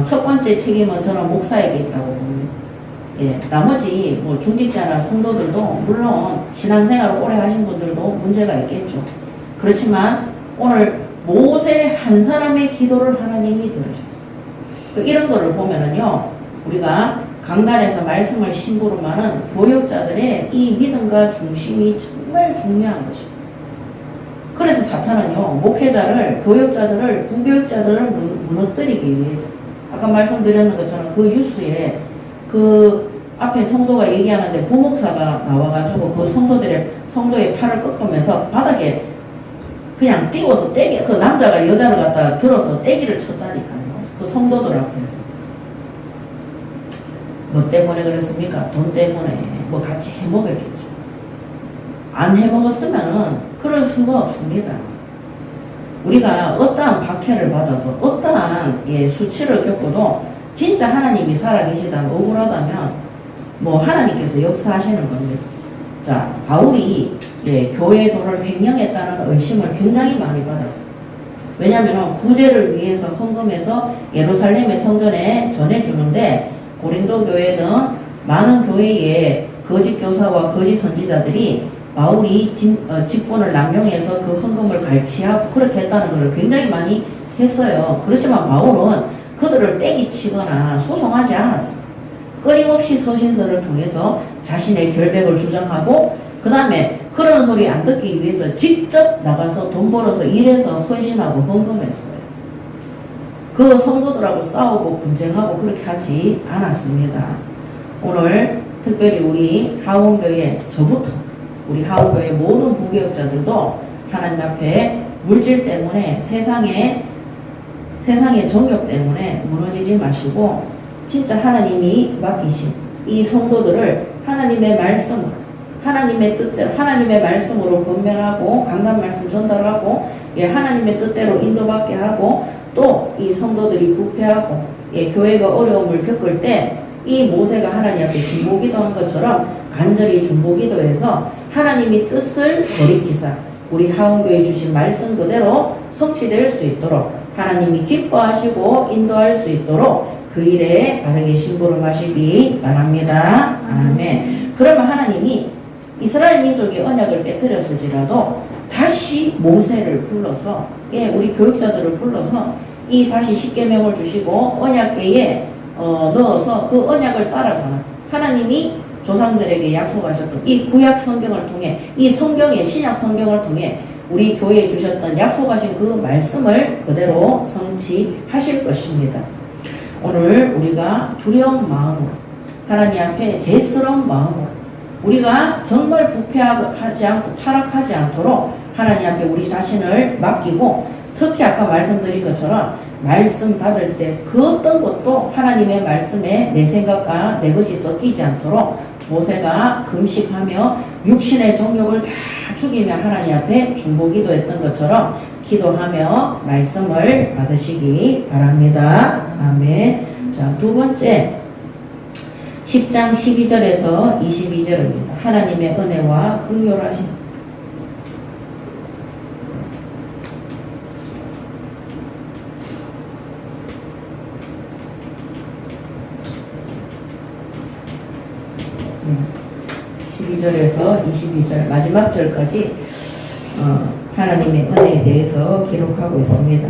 첫 번째 책임은 저는 목사에게 있다고 봅니다. 나머지 중직자나 성도들도 물론 신앙생활을 오래 하신 분들도 문제가 있겠죠. 그렇지만 오늘 모세 한 사람의 기도를 하나님이 들으셨어요. 이런 거를 보면은요, 우리가 강단에서 말씀을 심부름하는 교역자들의 이 믿음과 중심이 정말 중요한 것입니다. 그래서 사탄은요, 목회자를, 교역자들을, 부교역자들을 무너뜨리기 위해서, 아까 말씀드렸는 것처럼 그 뉴스에 그 앞에 성도가 얘기하는데 부목사가 나와가지고 그 성도의 팔을 꺾으면서 바닥에 그냥 띄워서 그 남자가 여자를 갖다 들어서 떼기를 쳤다니까요. 그 성도들 앞에서. 뭐 때문에 그랬습니까? 돈 때문에 같이 해먹었겠죠. 안 해먹었으면은 그럴 수가 없습니다. 우리가 어떠한 박해를 받아도 어떠한 수치를 겪어도 진짜 하나님이 살아계시다면 억울하다면 하나님께서 역사하시는 겁니다. 자, 바울이 교회 돈을 횡령했다는 의심을 굉장히 많이 받았어요. 왜냐하면 구제를 위해서 헌금해서 예루살렘의 성전에 전해주는데 고린도 교회 등 많은 교회에 거짓 교사와 거짓 선지자들이 바울이 직분을 남용해서 그 헌금을 갈취하고 그렇게 했다는 걸 굉장히 많이 했어요. 그렇지만 바울은 그들을 떼기치거나 소송하지 않았어. 끊임없이 서신서를 통해서 자신의 결백을 주장하고 그 다음에 그런 소리 안 듣기 위해서 직접 나가서 돈 벌어서 일해서 헌신하고 헌금했어요. 그 성도들하고 싸우고 분쟁하고 그렇게 하지 않았습니다. 오늘 특별히 우리 하원교회 저부터 우리 하원교회 모든 부교역자들도 하나님 앞에 물질 때문에 세상의 정욕 때문에 무너지지 마시고 진짜 하나님이 맡기신 이 성도들을 하나님의 말씀으로 하나님의 뜻대로 하나님의 말씀으로 건면하고 강단 말씀 전달하고 하나님의 뜻대로 인도받게 하고 또 이 성도들이 부패하고 교회가 어려움을 겪을 때 이 모세가 하나님 앞에 중보기도한 것처럼 간절히 중보기도해서 하나님이 뜻을 돌이키사 우리 하원교회 주신 말씀 그대로 성취될 수 있도록 하나님이 기뻐하시고 인도할 수 있도록 그 일에 바르게 심부름하시기 바랍니다. 아멘. 그러면 하나님이 이스라엘 민족의 언약을 깨뜨렸을지라도 다시 모세를 불러서 우리 교육자들을 불러서 이 다시 십계명을 주시고 언약궤에 넣어서 그 언약을 따라가는 하나님이 조상들에게 약속하셨던 이 구약 성경을 통해 이 성경의 신약 성경을 통해 우리 교회에 주셨던 약속하신 그 말씀을 그대로 성취하실 것입니다. 오늘 우리가 두려운 마음으로 하나님 앞에 죄스러운 마음으로 우리가 정말 부패하지 않고 타락하지 않도록 하나님 앞에 우리 자신을 맡기고 특히 아까 말씀드린 것처럼 말씀 받을 때 그 어떤 것도 하나님의 말씀에 내 생각과 내 것이 섞이지 않도록 모세가 금식하며 육신의 정욕을 다 죽이며 하나님 앞에 중보기도했던 것처럼 기도하며 말씀을 받으시기 바랍니다. 아멘. 자, 두 번째 10장 12절에서 22절입니다. 하나님의 은혜와 긍휼하심. 네. 12절에서 22절 마지막 절까지 하나님의 은혜에 대해서 기록하고 있습니다.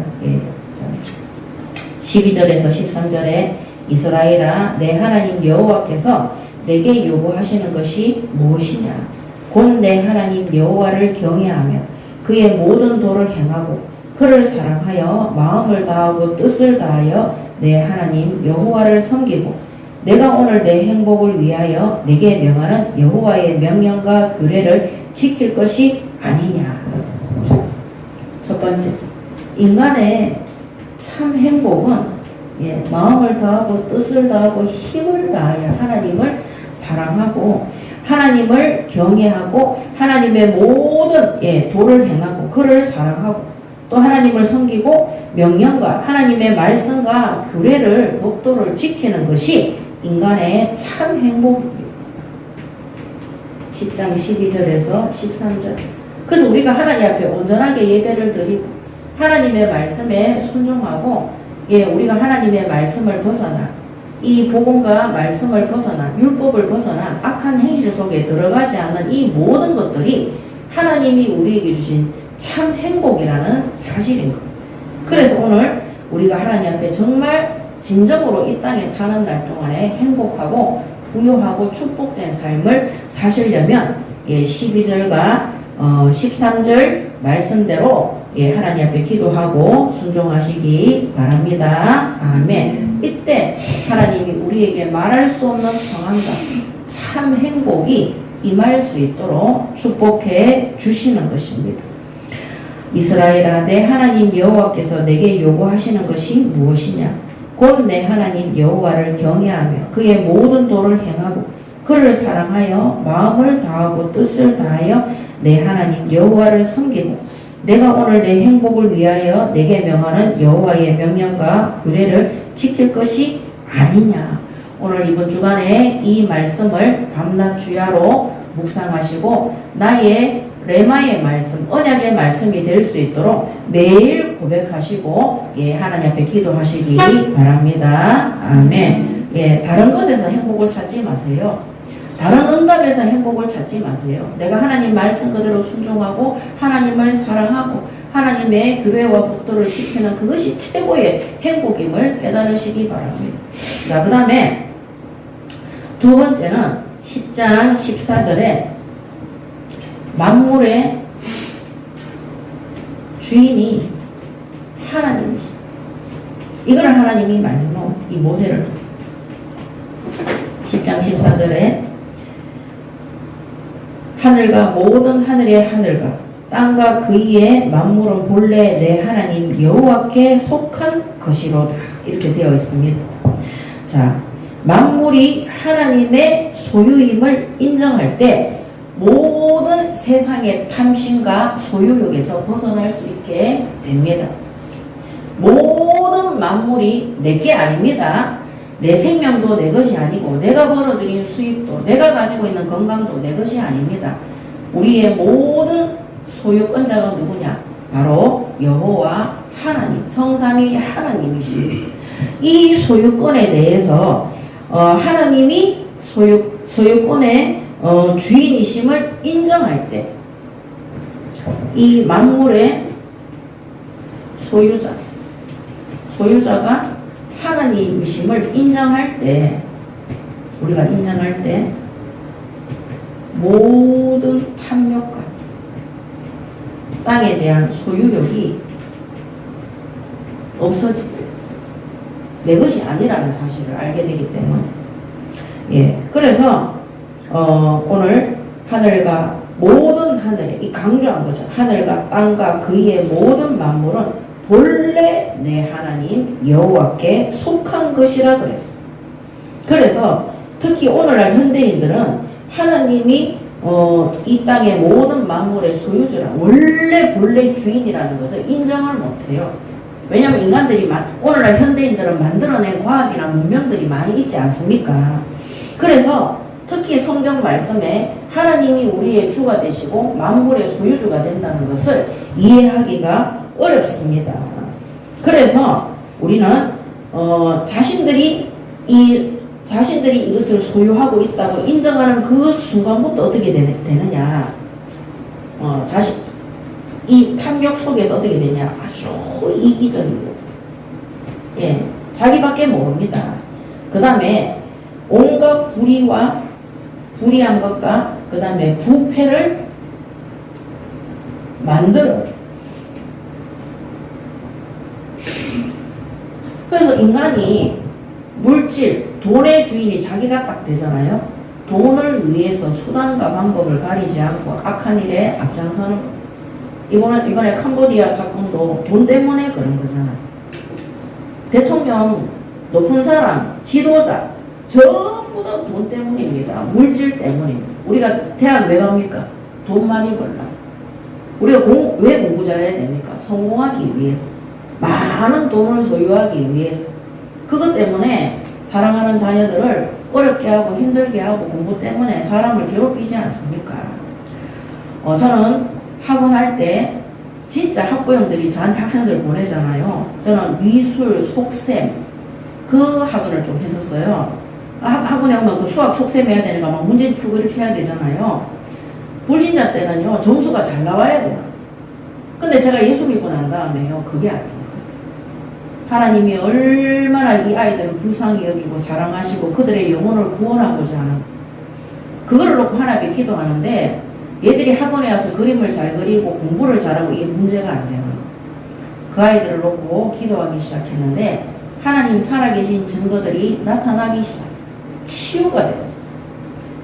12절에서 13절에 이스라엘아 내 하나님 여호와께서 내게 요구하시는 것이 무엇이냐 곧 내 하나님 여호와를 경외하며 그의 모든 도를 행하고 그를 사랑하여 마음을 다하고 뜻을 다하여 내 하나님 여호와를 섬기고 내가 오늘 내 행복을 위하여 내게 명하는 여호와의 명령과 규례를 지킬 것이 아니냐. 첫 번째, 인간의 참 행복은 마음을 다하고 뜻을 다하고 힘을 다하여 하나님을 사랑하고 하나님을 경외하고 하나님의 모든 도를 행하고 그를 사랑하고 또 하나님을 섬기고 명령과 하나님의 말씀과 규례를 법도를 지키는 것이 인간의 참 행복입니다. 10장 12절에서 13절. 그래서 우리가 하나님 앞에 온전하게 예배를 드리고 하나님의 말씀에 순종하고 우리가 하나님의 말씀을 벗어나 이 복음과 말씀을 벗어나 율법을 벗어나 악한 행실 속에 들어가지 않는 이 모든 것들이 하나님이 우리에게 주신 참 행복이라는 사실인 겁니다. 그래서 오늘 우리가 하나님 앞에 정말 진정으로 이 땅에 사는 날 동안에 행복하고 부유하고 축복된 삶을 사시려면 12절과 13절 말씀대로 하나님 앞에 기도하고 순종하시기 바랍니다. 아멘. 이때 하나님이 우리에게 말할 수 없는 평안과 참 행복이 임할 수 있도록 축복해 주시는 것입니다. 이스라엘아 내 하나님 여호와께서 내게 요구하시는 것이 무엇이냐 곧 내 하나님 여호와를 경외하며 그의 모든 도를 행하고 그를 사랑하여 마음을 다하고 뜻을 다하여 내 하나님 여호와를 섬기고 내가 오늘 내 행복을 위하여 내게 명하는 여호와의 명령과 규례를 지킬 것이 아니냐. 오늘 이번 주간에 이 말씀을 밤낮 주야로 묵상하시고 나의 레마의 말씀, 언약의 말씀이 될 수 있도록 매일 고백하시고 하나님 앞에 기도하시기 바랍니다. 아멘. 다른 것에서 행복을 찾지 마세요. 다른 응답에서 행복을 찾지 마세요. 내가 하나님 말씀 그대로 순종하고 하나님을 사랑하고 하나님의 규례와 법도를 지키는 그것이 최고의 행복임을 깨달으시기 바랍니다. 자, 그 다음에 두 번째는 10장 14절에 만물의 주인이 하나님이십니다. 이거를 하나님이 말씀으로 이 모세를 10장 14절에 하늘과 모든 하늘의 하늘과 땅과 그 위에 만물은 본래 내 하나님 여호와께 속한 것이로다. 이렇게 되어 있습니다. 자, 만물이 하나님의 소유임을 인정할 때 모든 세상의 탐심과 소유욕에서 벗어날 수 있게 됩니다. 모든 만물이 내게 아닙니다. 내 생명도 내 것이 아니고 내가 벌어들인 수입도 내가 가지고 있는 건강도 내 것이 아닙니다. 우리의 모든 소유권자가 누구냐? 바로 여호와 하나님, 성삼위 하나님이십니다. 이 소유권에 대해서 하나님이 소유권의 주인이심을 인정할 때 이 만물의 소유자가 하나님이심을 인정할 때 우리가 인정할 때 모든 탐욕과 땅에 대한 소유욕이 없어지고 내 것이 아니라는 사실을 알게 되기 때문에 예, 그래서 오늘 하늘과 모든 하늘에 이 강조한 거죠. 하늘과 땅과 그 위의 모든 만물은 본래 내 하나님 여호와께 속한 것이라 그랬어. 그래서 특히 오늘날 현대인들은 하나님이 이 땅의 모든 만물의 소유주라 원래 본래 주인이라는 것을 인정을 못해요. 왜냐하면 인간들이 오늘날 현대인들은 만들어낸 과학이나 문명들이 많이 있지 않습니까? 그래서 특히 성경 말씀에 하나님이 우리의 주가 되시고 만물의 소유주가 된다는 것을 이해하기가 어렵습니다. 그래서 우리는 자신들이 이것을 소유하고 있다고 인정하는 그 순간부터 어떻게 되느냐? 이 탐욕 속에서 어떻게 되냐? 아주 이기적이고, 예, 자기밖에 모릅니다. 그 다음에 온갖 불의한 것과 그 다음에 부패를 만들어요. 그래서 인간이 물질, 돈의 주인이 자기가 딱 되잖아요. 돈을 위해서 수단과 방법을 가리지 않고 악한 일에 앞장서는 거. 이번에 캄보디아 사건도 돈 때문에 그런 거잖아요. 대통령, 높은 사람, 지도자 전부 다 돈 때문입니다. 물질 때문입니다. 우리가 대학 왜 갑니까? 돈 많이 벌라. 우리가 왜 공부 잘해야 됩니까? 성공하기 위해서. 많은 돈을 소유하기 위해서. 그것 때문에 사랑하는 자녀들을 어렵게 하고 힘들게 하고 공부 때문에 사람을 괴롭히지 않습니까? 저는 학원 할 때 진짜 학부형들이 저한테 학생들 보내잖아요. 저는 미술, 속셈 그 학원을 좀 했었어요. 학원에 오면 그 수학 속셈 해야 되니까 막 문제 풀고 이렇게 해야 되잖아요. 불신자 때는요 점수가 잘 나와야 돼요. 근데 제가 예수 믿고 난 다음에요 그게 아닙니다. 하나님이 얼마나 이 아이들을 불쌍히 여기고 사랑하시고 그들의 영혼을 구원하고자 하는 그거를 놓고 하나님께 기도하는데 얘들이 학원에 와서 그림을 잘 그리고 공부를 잘하고 이게 문제가 안 되는 거예요. 그 아이들을 놓고 기도하기 시작했는데 하나님 살아계신 증거들이 나타나기 시작했어요. 치유가 되어졌어요.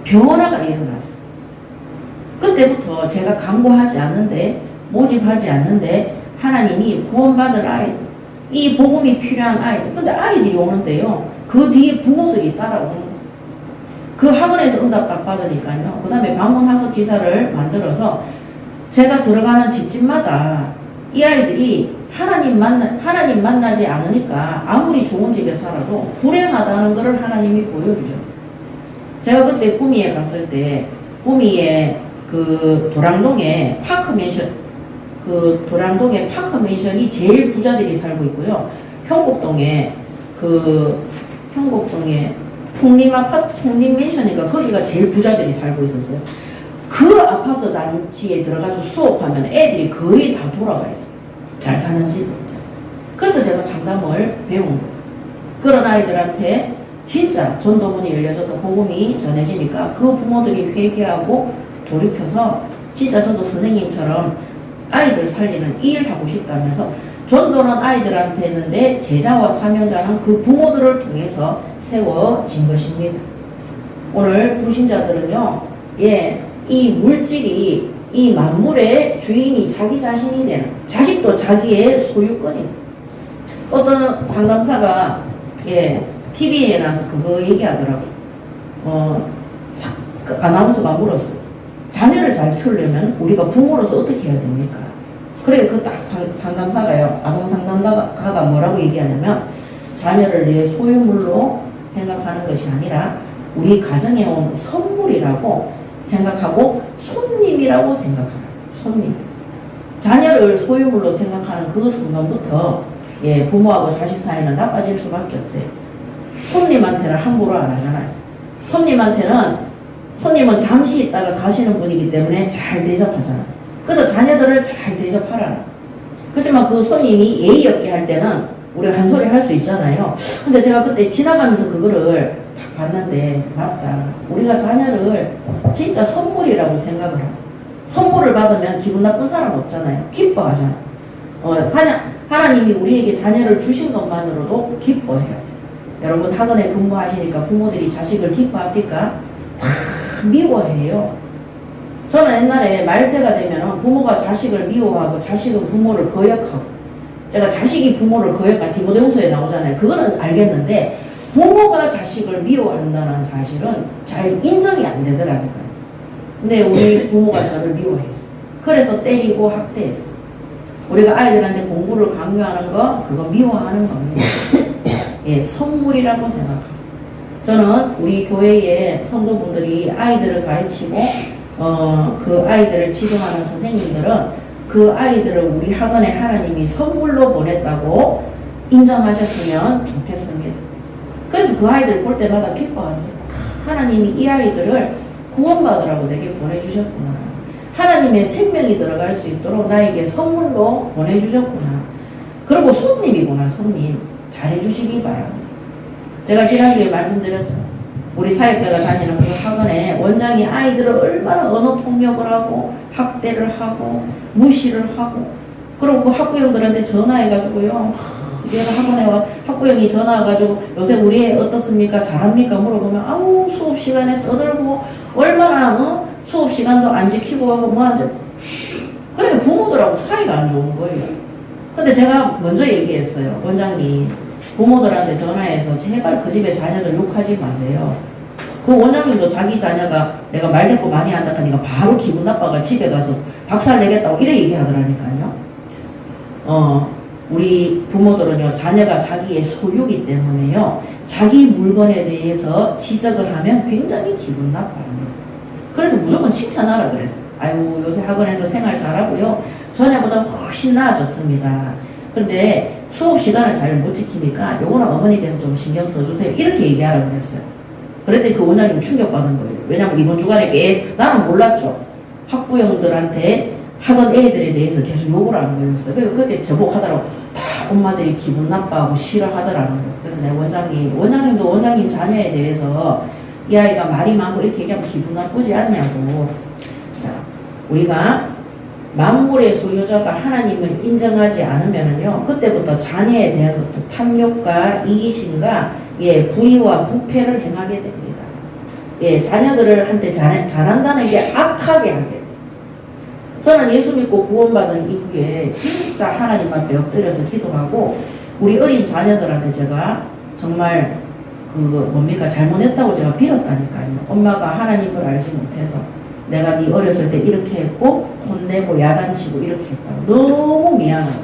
변화가 일어났어요. 그때부터 제가 강구하지 않는데 모집하지 않는데 하나님이 구원받을 아이들 이 복음이 필요한 아이들 근데 아이들이 오는데요 그 뒤에 부모들이 따라오는 거예요. 그 학원에서 응답 딱 받으니까요 그 다음에 방문학습 기사를 만들어서 제가 들어가는 집집마다 이 아이들이 하나님 만나지 않으니까 아무리 좋은 집에 살아도 불행하다는 것을 하나님이 보여주셨어요. 제가 그때 구미에 갔을 때 구미에 그 도랑동에 파크맨션 도랑동에 파크맨션이 제일 부자들이 살고 있고요. 형곡동에 풍림맨션이니까 거기가 제일 부자들이 살고 있었어요. 그 아파트 단지에 들어가서 수업하면 애들이 거의 다 돌아가 있어요. 잘 사는 집. 그래서 제가 상담을 배운 거예요. 그런 아이들한테 진짜 전도문이 열려져서 복음이 전해지니까 그 부모들이 회개하고 돌이켜서 진짜 저도 선생님처럼 아이들 살리는 일 하고 싶다면서 전도는 아이들한테 했는데 제자와 사명자는 그 부모들을 통해서 세워진 것입니다. 오늘 불신자들은요, 이 물질이 이 만물의 주인이 자기 자신이 되는, 자식도 자기의 소유권입니다. 어떤 상담사가 TV에 나와서 그거 얘기하더라고. 그 아나운서가 물었어요. 자녀를 잘 키우려면 우리가 부모로서 어떻게 해야 됩니까? 그래, 그 딱 상담사가요, 아동 상담가가 뭐라고 얘기하냐면, 자녀를 내 소유물로 생각하는 것이 아니라 우리 가정에 온 선물이라고 생각하고 손님이라고 생각하라. 손님. 자녀를 소유물로 생각하는 그 순간부터 부모하고 자식 사이는 나빠질 수밖에 없대. 손님한테는 함부로 안 하잖아요. 손님은 잠시 있다가 가시는 분이기 때문에 잘 대접하잖아. 그래서 자녀들을 잘 대접하라. 그렇지만 그 손님이 예의 없게 할 때는 우리가 한 소리 할 수 있잖아요. 근데 제가 그때 지나가면서 그거를 딱 봤는데, 맞다. 우리가 자녀를 진짜 선물이라고 생각을 하고, 선물을 받으면 기분 나쁜 사람 없잖아요. 기뻐하잖아. 하나님이 우리에게 자녀를 주신 것만으로도 기뻐해야 돼요. 여러분 학원에 근무하시니까 부모들이 자식을 기뻐합니까? 다 미워해요. 저는 옛날에 말세가 되면 부모가 자식을 미워하고 자식은 부모를 거역하고, 제가 자식이 부모를 거역한 디모데후서에 나오잖아요. 그거는 알겠는데 부모가 자식을 미워한다는 사실은 잘 인정이 안 되더라니까요. 근데 우리 부모가 저를 미워했어. 그래서 때리고 학대했어. 우리가 아이들한테 공부를 강요하는 거, 그거 미워하는 겁니다. 선물이라고 생각하세요. 저는 우리 교회의 성도분들이 아이들을 가르치고 그 아이들을 지도하는 선생님들은 그 아이들을 우리 학원에 하나님이 선물로 보냈다고 인정하셨으면 좋겠습니다. 그래서 그 아이들 볼 때마다 기뻐하세요. 하나님이 이 아이들을 구원받으라고 내게 보내주셨구나. 하나님의 생명이 들어갈 수 있도록 나에게 선물로 보내주셨구나. 그리고 손님이구나, 손님. 잘해주시기 바랍니다. 제가 지난주에 말씀드렸죠. 우리 사역자가 다니는 그 학원에 원장이 아이들을 얼마나 언어폭력을 하고 학대를 하고 무시를 하고, 그리고 그 학부형들한테 전화해가지고요, 내가 학원에 와 학부형이 전화와가지고 요새 우리 애 어떻습니까? 잘합니까? 물어보면 아우 수업 시간에 떠들고 얼마나 수업 시간도 안 지키고 뭐하는데, 그러니까 부모들하고 사이가 안 좋은 거예요. 근데 제가 먼저 얘기했어요. 원장님, 부모들한테 전화해서 제발 그 집에 자녀들 욕하지 마세요. 그 원장님도 자기 자녀가 내가 말대꾸 많이 한다 하니까 바로 기분 나빠가 집에 가서 박살 내겠다고 이래 얘기하더라니까요. 우리 부모들은요, 자녀가 자기의 소유이기 때문에요, 자기 물건에 대해서 지적을 하면 굉장히 기분 나빠합니다. 그래서 무조건 칭찬하라 그랬어요. 아이고 요새 학원에서 생활 잘하고요, 전에보다 훨씬 나아졌습니다. 근데 수업 시간을 잘 못 지키니까 요거는 어머니께서 좀 신경 써주세요. 이렇게 얘기하라 그랬어요. 그랬더니 그 원장님 충격받은 거예요. 왜냐면 이번 주간에 나는 몰랐죠. 학부형들한테 학원 애들에 대해서 계속 욕을 하는 거였어요. 그러니까 그게 저복하더라고. 다 엄마들이 기분 나빠하고 싫어하더라는 거예요. 그래서 내 원장님도 원장님 자녀에 대해서 이 아이가 말이 많고 이렇게 얘기하면 기분 나쁘지 않냐고. 자, 우리가 만물의 소유자가 하나님을 인정하지 않으면은요, 그때부터 자녀에 대한 것도 탐욕과 이기심과 불의와 부패를 행하게 됩니다. 자녀들한테 잘한다는 게 악하게 하게 돼요. 저는 예수 믿고 구원받은 이후에 진짜 하나님 앞에 엎드려서 기도하고 우리 어린 자녀들한테 제가 정말 잘못했다고 제가 빌었다니까요. 엄마가 하나님을 알지 못해서 내가 네 어렸을 때 이렇게 했고 혼내고 야단치고 이렇게 했다고 너무 미안하고,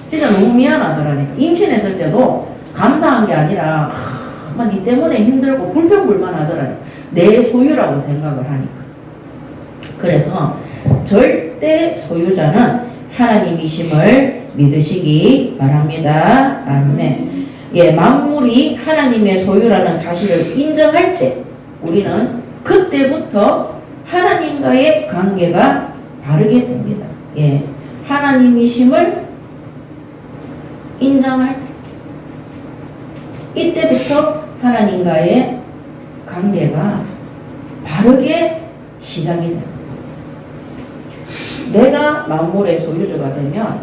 진짜 너무 미안하더라니까. 임신했을 때도 감사한 게 아니라 네 때문에 힘들고 불평불만하더라니까. 내 소유라고 생각을 하니까. 그래서 절대 소유자는 하나님이심을 믿으시기 바랍니다. 아멘. 만물이 하나님의 소유라는 사실을 인정할 때 우리는 그때부터 하나님과의 관계가 바르게 됩니다. 하나님이심을 인정할 때. 이때부터 하나님과의 관계가 바르게 시작이 됩니다. 내가 만물의 소유주가 되면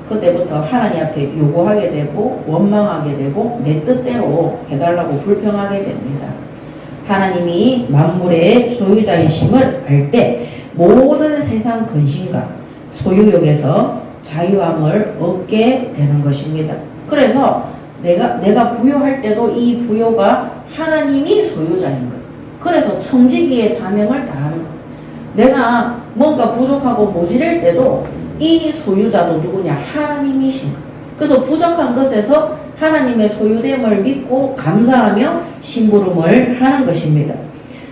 그때부터 하나님 앞에 요구하게 되고 원망하게 되고 내 뜻대로 해달라고 불평하게 됩니다. 하나님이 만물의 소유자이심을 알 때 모든 세상 근심과 소유욕에서 자유함을 얻게 되는 것입니다. 그래서 내가 부여할 때도 이 부여가 하나님이 소유자인 거예요. 그래서 청지기의 사명을 다하는 거예요. 내가 뭔가 부족하고 모자랄 때도 이 소유자도 누구냐? 하나님이신 거예요. 그래서 부족한 것에서 하나님의 소유됨을 믿고 감사하며 심부름을 하는 것입니다.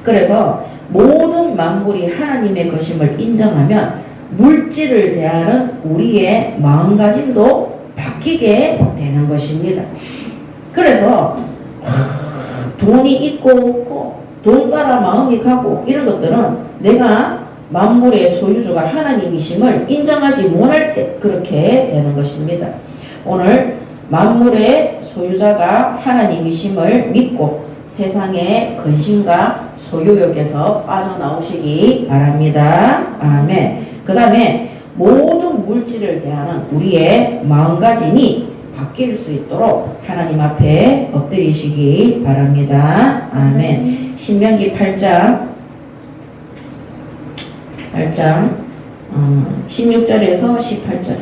그래서 모든 만물이 하나님의 것임을 인정하면 물질을 대하는 우리의 마음가짐도 바뀌게 되는 것입니다. 그래서 돈이 있고 없고 돈 따라 마음이 가고 이런 것들은 내가 만물의 소유주가 하나님이심을 인정하지 못할 때 그렇게 되는 것입니다. 오늘 만물의 소유자가 하나님이심을 믿고 세상의 근심과 소유욕에서 빠져나오시기 바랍니다. 아멘. 그 다음에 모든 물질을 대하는 우리의 마음가짐이 바뀔 수 있도록 하나님 앞에 엎드리시기 바랍니다. 아멘. 신명기 8장 16절에서 18절.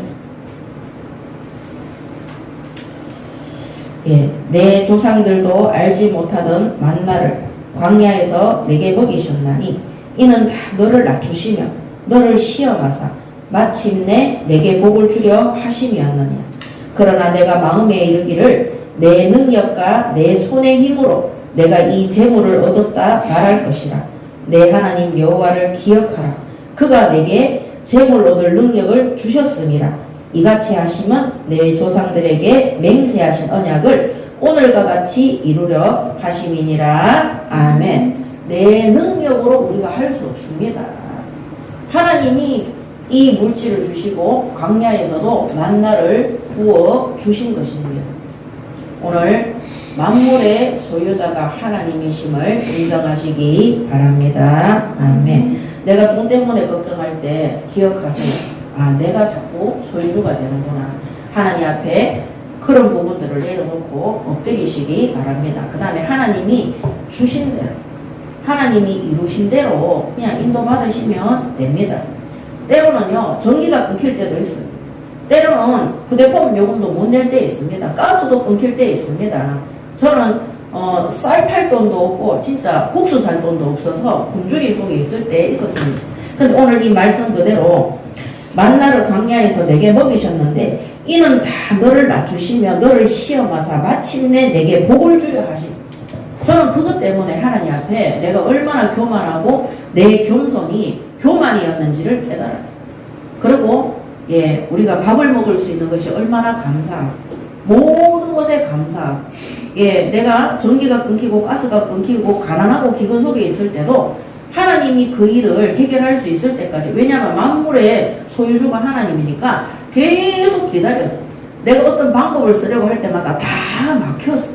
내 조상들도 알지 못하던 만나를 광야에서 내게 먹이셨나니 이는 다 너를 낮추시며 너를 시험하사 마침내 내게 복을 주려 하심이었느냐. 그러나 내가 마음에 이르기를 내 능력과 내 손의 힘으로 내가 이 재물을 얻었다 말할 것이라. 내 하나님 여호와를 기억하라. 그가 내게 재물 얻을 능력을 주셨음이라. 이같이 하심은 내 조상들에게 맹세하신 언약을 오늘과 같이 이루려 하심이니라. 아멘. 내 능력으로 우리가 할 수 없습니다. 하나님이 이 물질을 주시고 광야에서도 만나를 부어 주신 것입니다. 오늘 만물의 소유자가 하나님이심을 인정하시기 바랍니다. 아멘. 내가 돈 때문에 걱정할 때 기억하세요. 내가 자꾸 소유주가 되는구나. 하나님 앞에 그런 부분들을 내려놓고 엎드리시기 바랍니다. 그 다음에 하나님이 주신 대로, 하나님이 이루신 대로 그냥 인도받으시면 됩니다. 때로는요, 전기가 끊길 때도 있어요. 때로는 휴대폰 요금도 못 낼 때 있습니다. 가스도 끊길 때 있습니다. 저는 쌀 팔 돈도 없고 진짜 국수 살 돈도 없어서 굶주린 속에 있을 때 있었습니다. 근데 오늘 이 말씀 그대로 만나를 광야에서 내게 먹이셨는데 이는 다 너를 낮추시며 너를 시험하사 마침내 내게 복을 주려 하심. 저는 그것 때문에 하나님 앞에 내가 얼마나 교만하고 내 겸손이 교만이었는지를 깨달았어요. 그리고 우리가 밥을 먹을 수 있는 것이 얼마나 감사하고 모든 것에 감사하고 내가 전기가 끊기고 가스가 끊기고 가난하고 기근 속에 있을 때도 하나님이 그 일을 해결할 수 있을 때까지, 왜냐하면 만물의 소유주가 하나님이니까 계속 기다렸어. 내가 어떤 방법을 쓰려고 할 때마다 다 막혔어.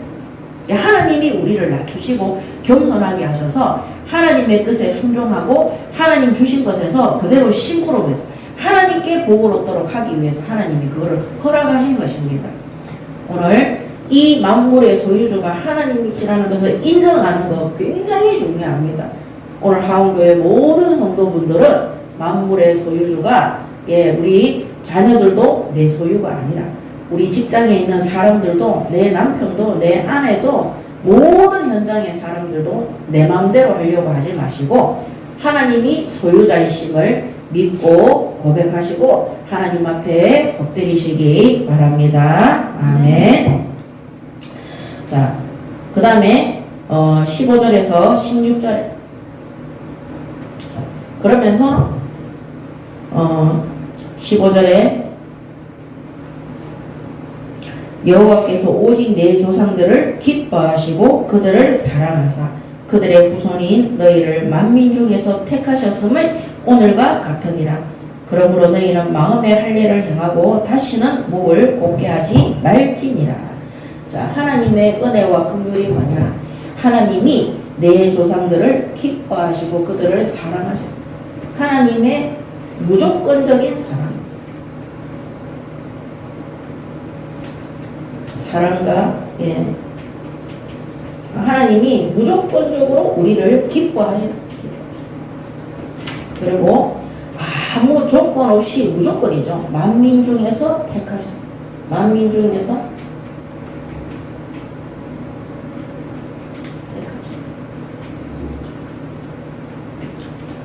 하나님이 우리를 낮추시고 겸손하게 하셔서 하나님의 뜻에 순종하고 하나님 주신 것에서 그대로 심부름해서 하나님께 복을 얻도록 하기 위해서 하나님이 그거를 허락하신 것입니다. 오늘 이 만물의 소유주가 하나님이시라는 것을 인정하는 것 굉장히 중요합니다. 오늘 하원교회 모든 성도분들은 만물의 소유주가 우리 자녀들도 내 소유가 아니라 우리 직장에 있는 사람들도 내 남편도 내 아내도 모든 현장의 사람들도 내 마음대로 하려고 하지 마시고 하나님이 소유자이심을 믿고 고백하시고 하나님 앞에 엎드리시기 바랍니다. 아멘. 자, 그 다음에 15절에서 16절. 그러면서 15절에 여호와께서 오직 내 조상들을 기뻐하시고 그들을 사랑하사 그들의 후손인 너희를 만민 중에서 택하셨음을 오늘과 같으니라. 그러므로 너희는 마음의 할례를 행하고 다시는 목을 곱게 하지 말지니라. 자, 하나님의 은혜와 긍휼이 뭐냐? 하나님이 내 조상들을 기뻐하시고 그들을 사랑하셨다. 하나님의 무조건적인 사랑. 사랑과 하나님이 무조건적으로 우리를 기뻐하셨다. 그리고 아무 조건 없이 무조건이죠. 만민 중에서 택하셨어요. 만민 중에서 택하셨어요.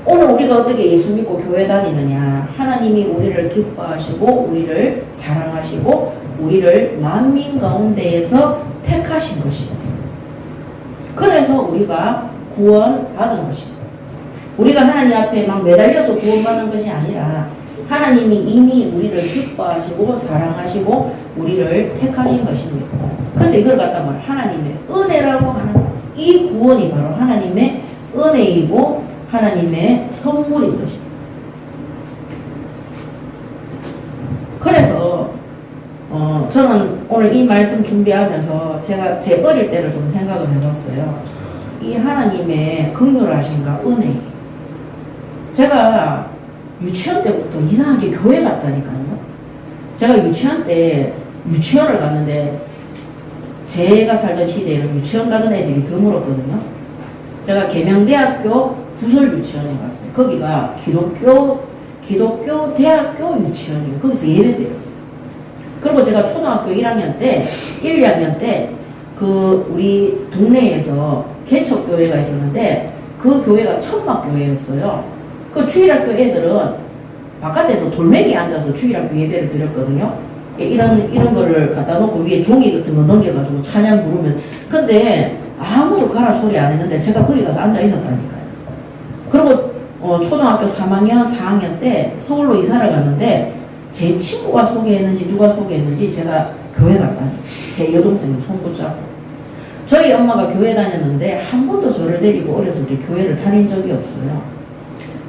오늘 우리가 어떻게 예수 믿고 교회 다니느냐? 하나님이 우리를 기뻐하시고 우리를 사랑하시고 우리를 만민 가운데에서 택하신 것이다. 그래서 우리가 구원받은 것이다. 우리가 하나님 앞에 막 매달려서 구원받는 것이 아니라 하나님이 이미 우리를 기뻐하시고 사랑하시고 우리를 택하신 것입니다. 그래서 이걸 갖다 말 하나님의 은혜라고 하는 이 구원이 바로 하나님의 은혜이고 하나님의 선물인 것입니다. 그래서 저는 오늘 이 말씀 준비하면서 제가 제 어릴 때를 좀 생각을 해봤어요. 이 하나님의 긍휼하신가 은혜. 제가 유치원 때부터 이상하게 교회 갔다니까요. 제가 유치원 때 유치원을 갔는데 제가 살던 시대에는 유치원 가던 애들이 드물었거든요. 제가 계명대학교 부설 유치원에 갔어요. 거기가 기독교 대학교 유치원이에요. 거기서 예배드렸어요. 그리고 제가 초등학교 1학년 때 그 우리 동네에서 개척교회가 있었는데 그 교회가 천막교회였어요. 그 주일학교 애들은 바깥에서 돌멩이에 앉아서 주일학교 예배를 드렸거든요. 이런 거를 갖다 놓고 위에 종이 같은 거 넘겨가지고 찬양 부르면. 근데 아무도 가라 소리 안 했는데 제가 거기 가서 앉아 있었다니까요. 그리고 초등학교 3학년, 4학년 때 서울로 이사를 갔는데 제 친구가 소개했는지 누가 소개했는지 제가 교회 갔다니. 제 여동생이 손 붙잡고. 저희 엄마가 교회 다녔는데 한 번도 저를 데리고 어렸을 때 교회를 다닌 적이 없어요.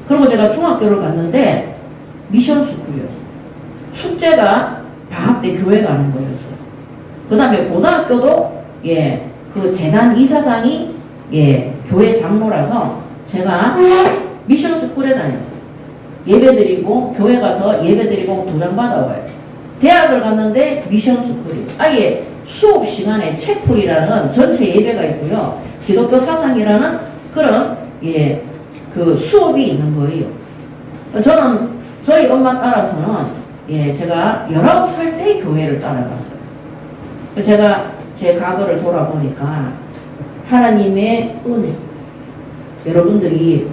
그리고 제가 중학교를 갔는데 미션 스쿨이었어요. 숙제가 방학 때 교회 가는 거였어요. 그 다음에 고등학교도 그 재단 이사장이 교회 장로라서 제가 미션 스쿨에 다녔어요. 예배드리고 교회 가서 예배드리고 도장 받아와요. 대학을 갔는데 미션 스쿨이 아예 수업 시간에 책풀이라는 전체 예배가 있고요. 기독교 사상이라는 그런 그 수업이 있는 거예요. 저는 저희 엄마 따라서는 제가 19살 때 교회를 따라갔어요. 제가 제 과거를 돌아보니까 하나님의 은혜, 여러분들이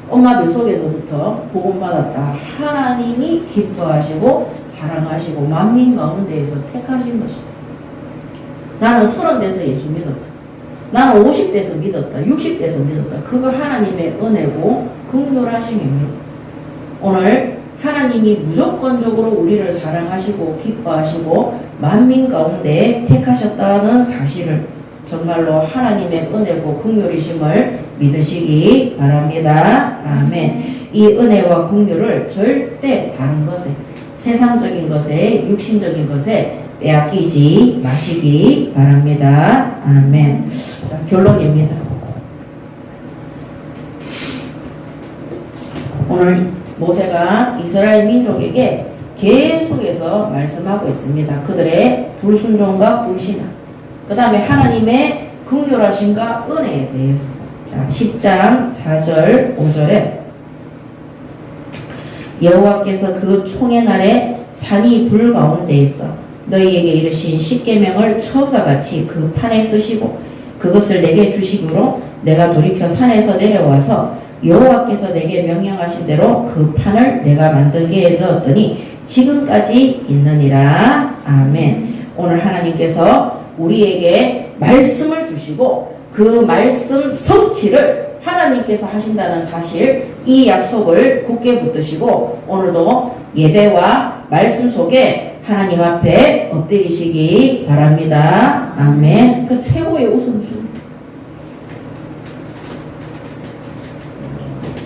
엄마 뱃속에서부터 복음받았다. 하나님이 기뻐하시고 사랑하시고 만민 가운데에서 택하신 것입니다. 나는 30대에서 예수 믿었다. 나는 50대에서 믿었다. 60대에서 믿었다. 그거 하나님의 은혜고 긍휼하심입니다. 오늘 하나님이 무조건적으로 우리를 사랑하시고 기뻐하시고 만민 가운데 택하셨다는 사실을 정말로 하나님의 은혜고 긍휼이심을 믿으시기 바랍니다. 아멘. 이 은혜와 긍휼을 절대 다른 것에, 세상적인 것에, 육신적인 것에 빼앗기지 마시기 바랍니다. 아멘. 자, 결론입니다. 오늘 모세가 이스라엘 민족에게 계속해서 말씀하고 있습니다. 그들의 불순종과 불신앙, 그 다음에 하나님의 긍휼하심과 은혜에 대해서. 자, 10장 4절 5절에 여호와께서 그 총의 날에 산이 불 가운데 있어 너희에게 이르신 십계명을 처음과 같이 그 판에 쓰시고 그것을 내게 주시기로 내가 돌이켜 산에서 내려와서 여호와께서 내게 명령하신 대로 그 판을 내가 만들게 넣었더니 지금까지 있느니라. 아멘. 오늘 하나님께서 우리에게 말씀을 주시고 그 말씀 성취를 하나님께서 하신다는 사실, 이 약속을 굳게 붙드시고 오늘도 예배와 말씀 속에 하나님 앞에 엎드리시기 바랍니다. 아멘. 그 최고의 우선순위.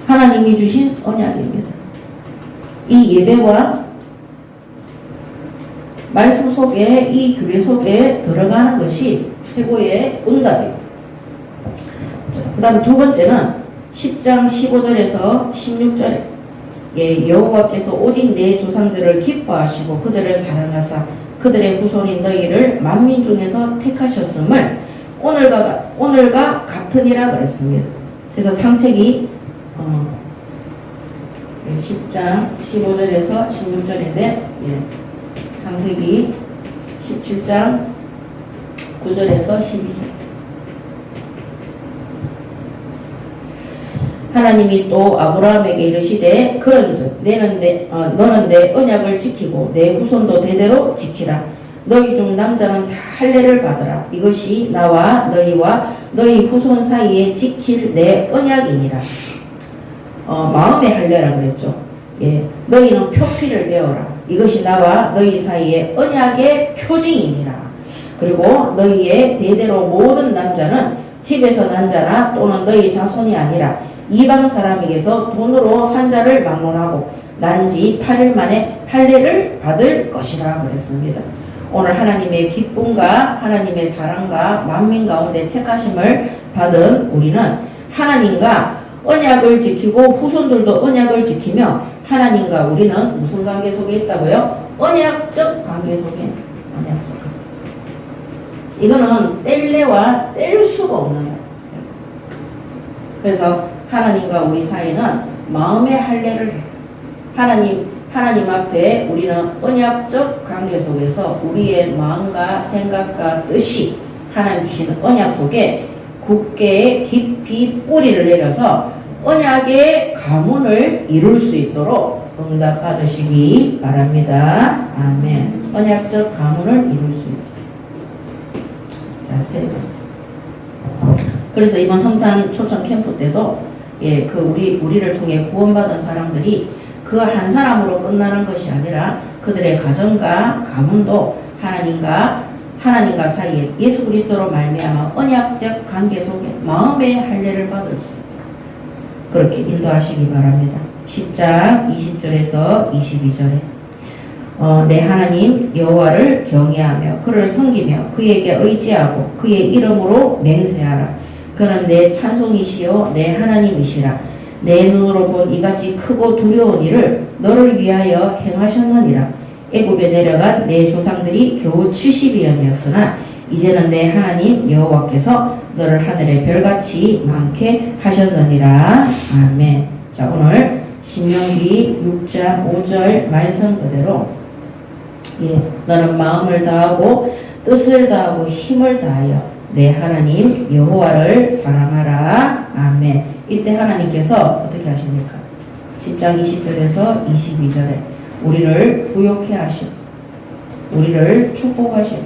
하나님이 주신 언약입니다. 이 예배와 말씀 속에 이 규례 속에 들어가는 것이 최고의 응답이에요. 그 다음 두 번째는 10장 15절에서 16절에 여호와께서 오직 내 조상들을 기뻐하시고 그들을 사랑하사 그들의 후손인 너희를 만민 중에서 택하셨음을 오늘과 같으니라 그랬습니다. 그래서 창세기 10장 15절에서 16절인데 창세기 17장 9절에서 12절. 하나님이 또 아브라함에게 이르시되 그런즉 너는 내 언약을 지키고 내 후손도 대대로 지키라. 너희 중 남자는 다 할례를 받으라. 이것이 나와 너희와 너희 후손 사이에 지킬 내 언약이니라. 마음의 할례라 그랬죠. 너희는 표피를 베어라. 이것이 나와 너희 사이에 언약의 표징이니라. 그리고 너희의 대대로 모든 남자는 집에서 난 자나 또는 너희 자손이 아니라 이방 사람에게서 돈으로 산 자를 막론하고 난지 8일 만에 할례를 받을 것이라 그랬습니다. 오늘 하나님의 기쁨과 하나님의 사랑과 만민 가운데 택하심을 받은 우리는 하나님과 언약을 지키고 후손들도 언약을 지키며 하나님과 우리는 무슨 관계 속에 있다고요? 언약적 관계 속에. 언약적 관계. 이거는 뗄래와 뗄 수가 없는 사람. 그래서 하나님과 우리 사이는 마음의 할례를 해요. 하나님 앞에 우리는 언약적 관계 속에서 우리의 마음과 생각과 뜻이 하나님 주시는 언약 속에 굳게 깊이 뿌리를 내려서 언약의 가문을 이룰 수 있도록 응답 받으시기 바랍니다. 아멘. 언약적 가문을 이룰 수 있도록. 자, 세 번. 그래서 이번 성탄 초청 캠프 때도 우리를 통해 구원받은 사람들이 그 한 사람으로 끝나는 것이 아니라 그들의 가정과 가문도 하나님과 사이에 예수 그리스도로 말미암아 언약적 관계 속에 마음의 할례를 받을 수 있다. 그렇게 인도하시기 바랍니다. 10장 20절에서 22절에 내 하나님 여호와를 경외하며 그를 섬기며 그에게 의지하고 그의 이름으로 맹세하라. 그는 내 찬송이시요 내 하나님이시라. 내 눈으로 본 이같이 크고 두려운 일을 너를 위하여 행하셨느니라. 애굽에 내려간 내 조상들이 겨우 70여였으나 이제는 내 하나님 여호와께서 너를 하늘의 별같이 많게 하셨느니라. 아멘. 자, 오늘 신명기 6장 5절 말씀 그대로 너는 마음을 다하고 뜻을 다하고 힘을 다하여 내 하나님 여호와를 사랑하라. 아멘. 이때 하나님께서 어떻게 하십니까? 10장 20절에서 22절에 우리를 부욕해 하심, 우리를 축복하심.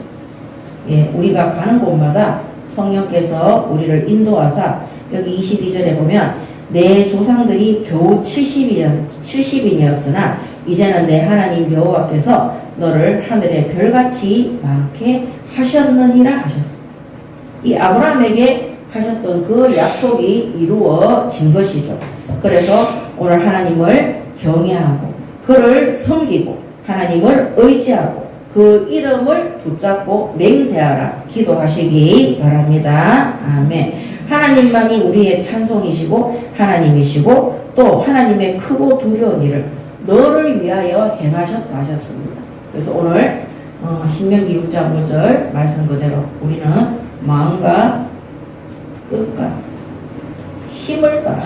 우리가 가는 곳마다 성령께서 우리를 인도하사 여기 22절에 보면 내 조상들이 겨우 70인이었으나 이제는 내 하나님 여호와께서 너를 하늘의 별같이 많게 하셨느니라 하셨습니다. 이 아브라함에게 하셨던 그 약속이 이루어진 것이죠. 그래서 오늘 하나님을 경외하고 그를 섬기고 하나님을 의지하고 그 이름을 붙잡고 맹세하라 기도하시기 바랍니다. 아멘. 하나님만이 우리의 찬송이시고 하나님이시고 또 하나님의 크고 두려운 일을 너를 위하여 행하셨다 하셨습니다. 그래서 오늘 신명기 6장 5절 말씀 그대로 우리는 마음과 뜻과 힘을 따라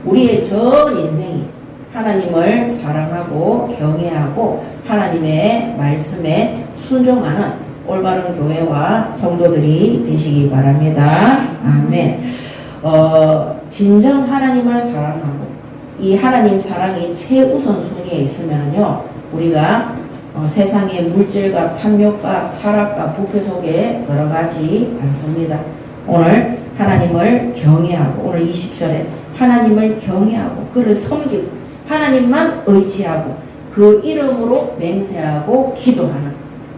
우리의 전 인생이 하나님을 사랑하고 경외하고 하나님의 말씀에 순종하는 올바른 교회와 성도들이 되시기 바랍니다. 아멘. 진정 하나님을 사랑하고 이 하나님 사랑이 최우선 순위에 있으면요 우리가 세상의 물질과 탐욕과 타락과 부패 속에 들어가지 않습니다. 오늘 하나님을 경외하고 오늘 20절에 하나님을 경외하고 그를 섬기고 하나님만 의지하고 그 이름으로 맹세하고 기도하는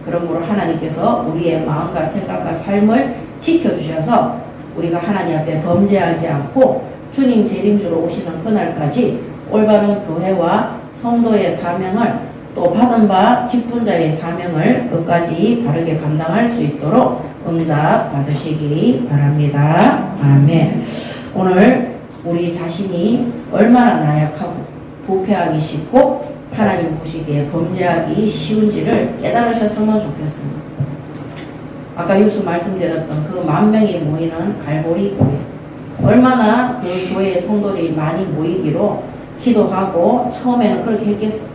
그러므로 하나님께서 우리의 마음과 생각과 삶을 지켜주셔서 우리가 하나님 앞에 범죄하지 않고 주님 재림주로 오시는 그날까지 올바른 교회와 성도의 사명을 또 받은 바 직분자의 사명을 끝까지 바르게 감당할 수 있도록 응답 받으시기 바랍니다. 아멘. 오늘 우리 자신이 얼마나 나약하고 부패하기 쉽고 하나님 보시기에 범죄하기 쉬운지를 깨달으셨으면 좋겠습니다. 아까 유수 말씀드렸던 그 10,000명이 모이는 갈보리 교회, 얼마나 그 교회의 성도들이 많이 모이기로 기도하고 처음에는 그렇게 했겠어.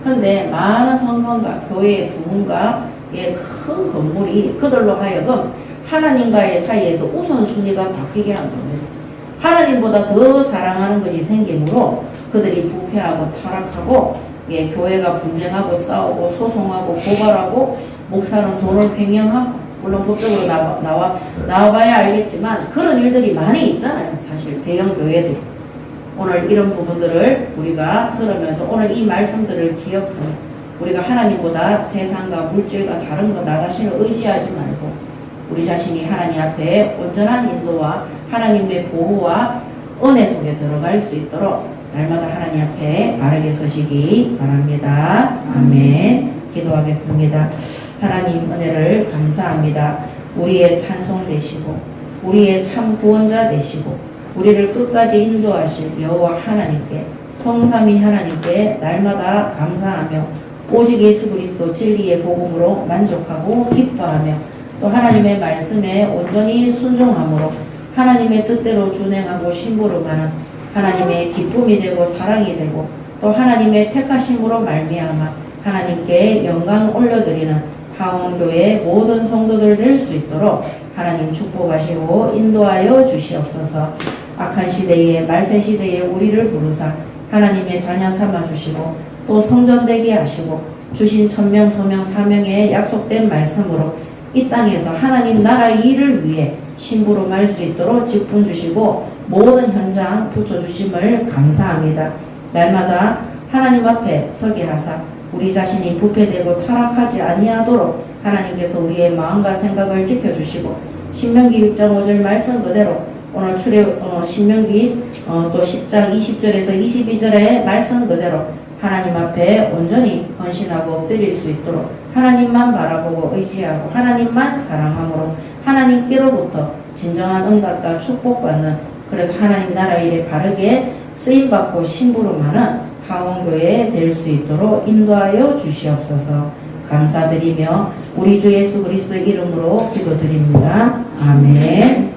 근데 많은 성도가 교회의 부흥과 큰 건물이 그들로 하여금 하나님과의 사이에서 우선순위가 바뀌게 한 겁니다. 하나님보다 더 사랑하는 것이 생기므로 그들이 부패하고 타락하고 교회가 분쟁하고 싸우고 소송하고 고발하고 목사는 돈을 횡령하고, 물론 법적으로 나와봐야 알겠지만 그런 일들이 많이 있잖아요. 사실 대형 교회들. 오늘 이런 부분들을 우리가 들으면서 오늘 이 말씀들을 기억하며 우리가 하나님보다 세상과 물질과 다른 거 나 자신을 의지하지 말고 우리 자신이 하나님 앞에 온전한 인도와 하나님의 보호와 은혜 속에 들어갈 수 있도록 날마다 하나님 앞에 바르게 서시기 바랍니다. 아멘. 기도하겠습니다. 하나님 은혜를 감사합니다. 우리의 찬송 되시고 우리의 참 구원자 되시고 우리를 끝까지 인도하실 여호와 하나님께, 성삼위 하나님께 날마다 감사하며 오직 예수 그리스도 진리의 복음으로 만족하고 기뻐하며 또 하나님의 말씀에 온전히 순종함으로 하나님의 뜻대로 준행하고 심부름하는 하나님의 기쁨이 되고 사랑이 되고 또 하나님의 택하심으로 말미암아 하나님께 영광 올려드리는 하원교회 모든 성도들 될 수 있도록 하나님 축복하시고 인도하여 주시옵소서. 악한 시대에 말세 시대에 우리를 부르사 하나님의 자녀 삼아 주시고 또 성전되게 하시고 주신 천명 소명 사명에 약속된 말씀으로 이 땅에서 하나님 나라 일을 위해 심부름할 수 있도록 직분 주시고 모든 현장 붙여주심을 감사합니다. 날마다 하나님 앞에 서게 하사 우리 자신이 부패되고 타락하지 아니하도록 하나님께서 우리의 마음과 생각을 지켜주시고 신명기 6장 5절 말씀 그대로 오늘 신명기 또 10장 20절에서 22절의 말씀 그대로 하나님 앞에 온전히 헌신하고 엎드릴 수 있도록 하나님만 바라보고 의지하고 하나님만 사랑함으로 하나님께로부터 진정한 응답과 축복받는, 그래서 하나님 나라 일에 바르게 쓰임받고 심부름하는 하원교회 될 수 있도록 인도하여 주시옵소서. 감사드리며 우리 주 예수 그리스도의 이름으로 기도드립니다. 아멘.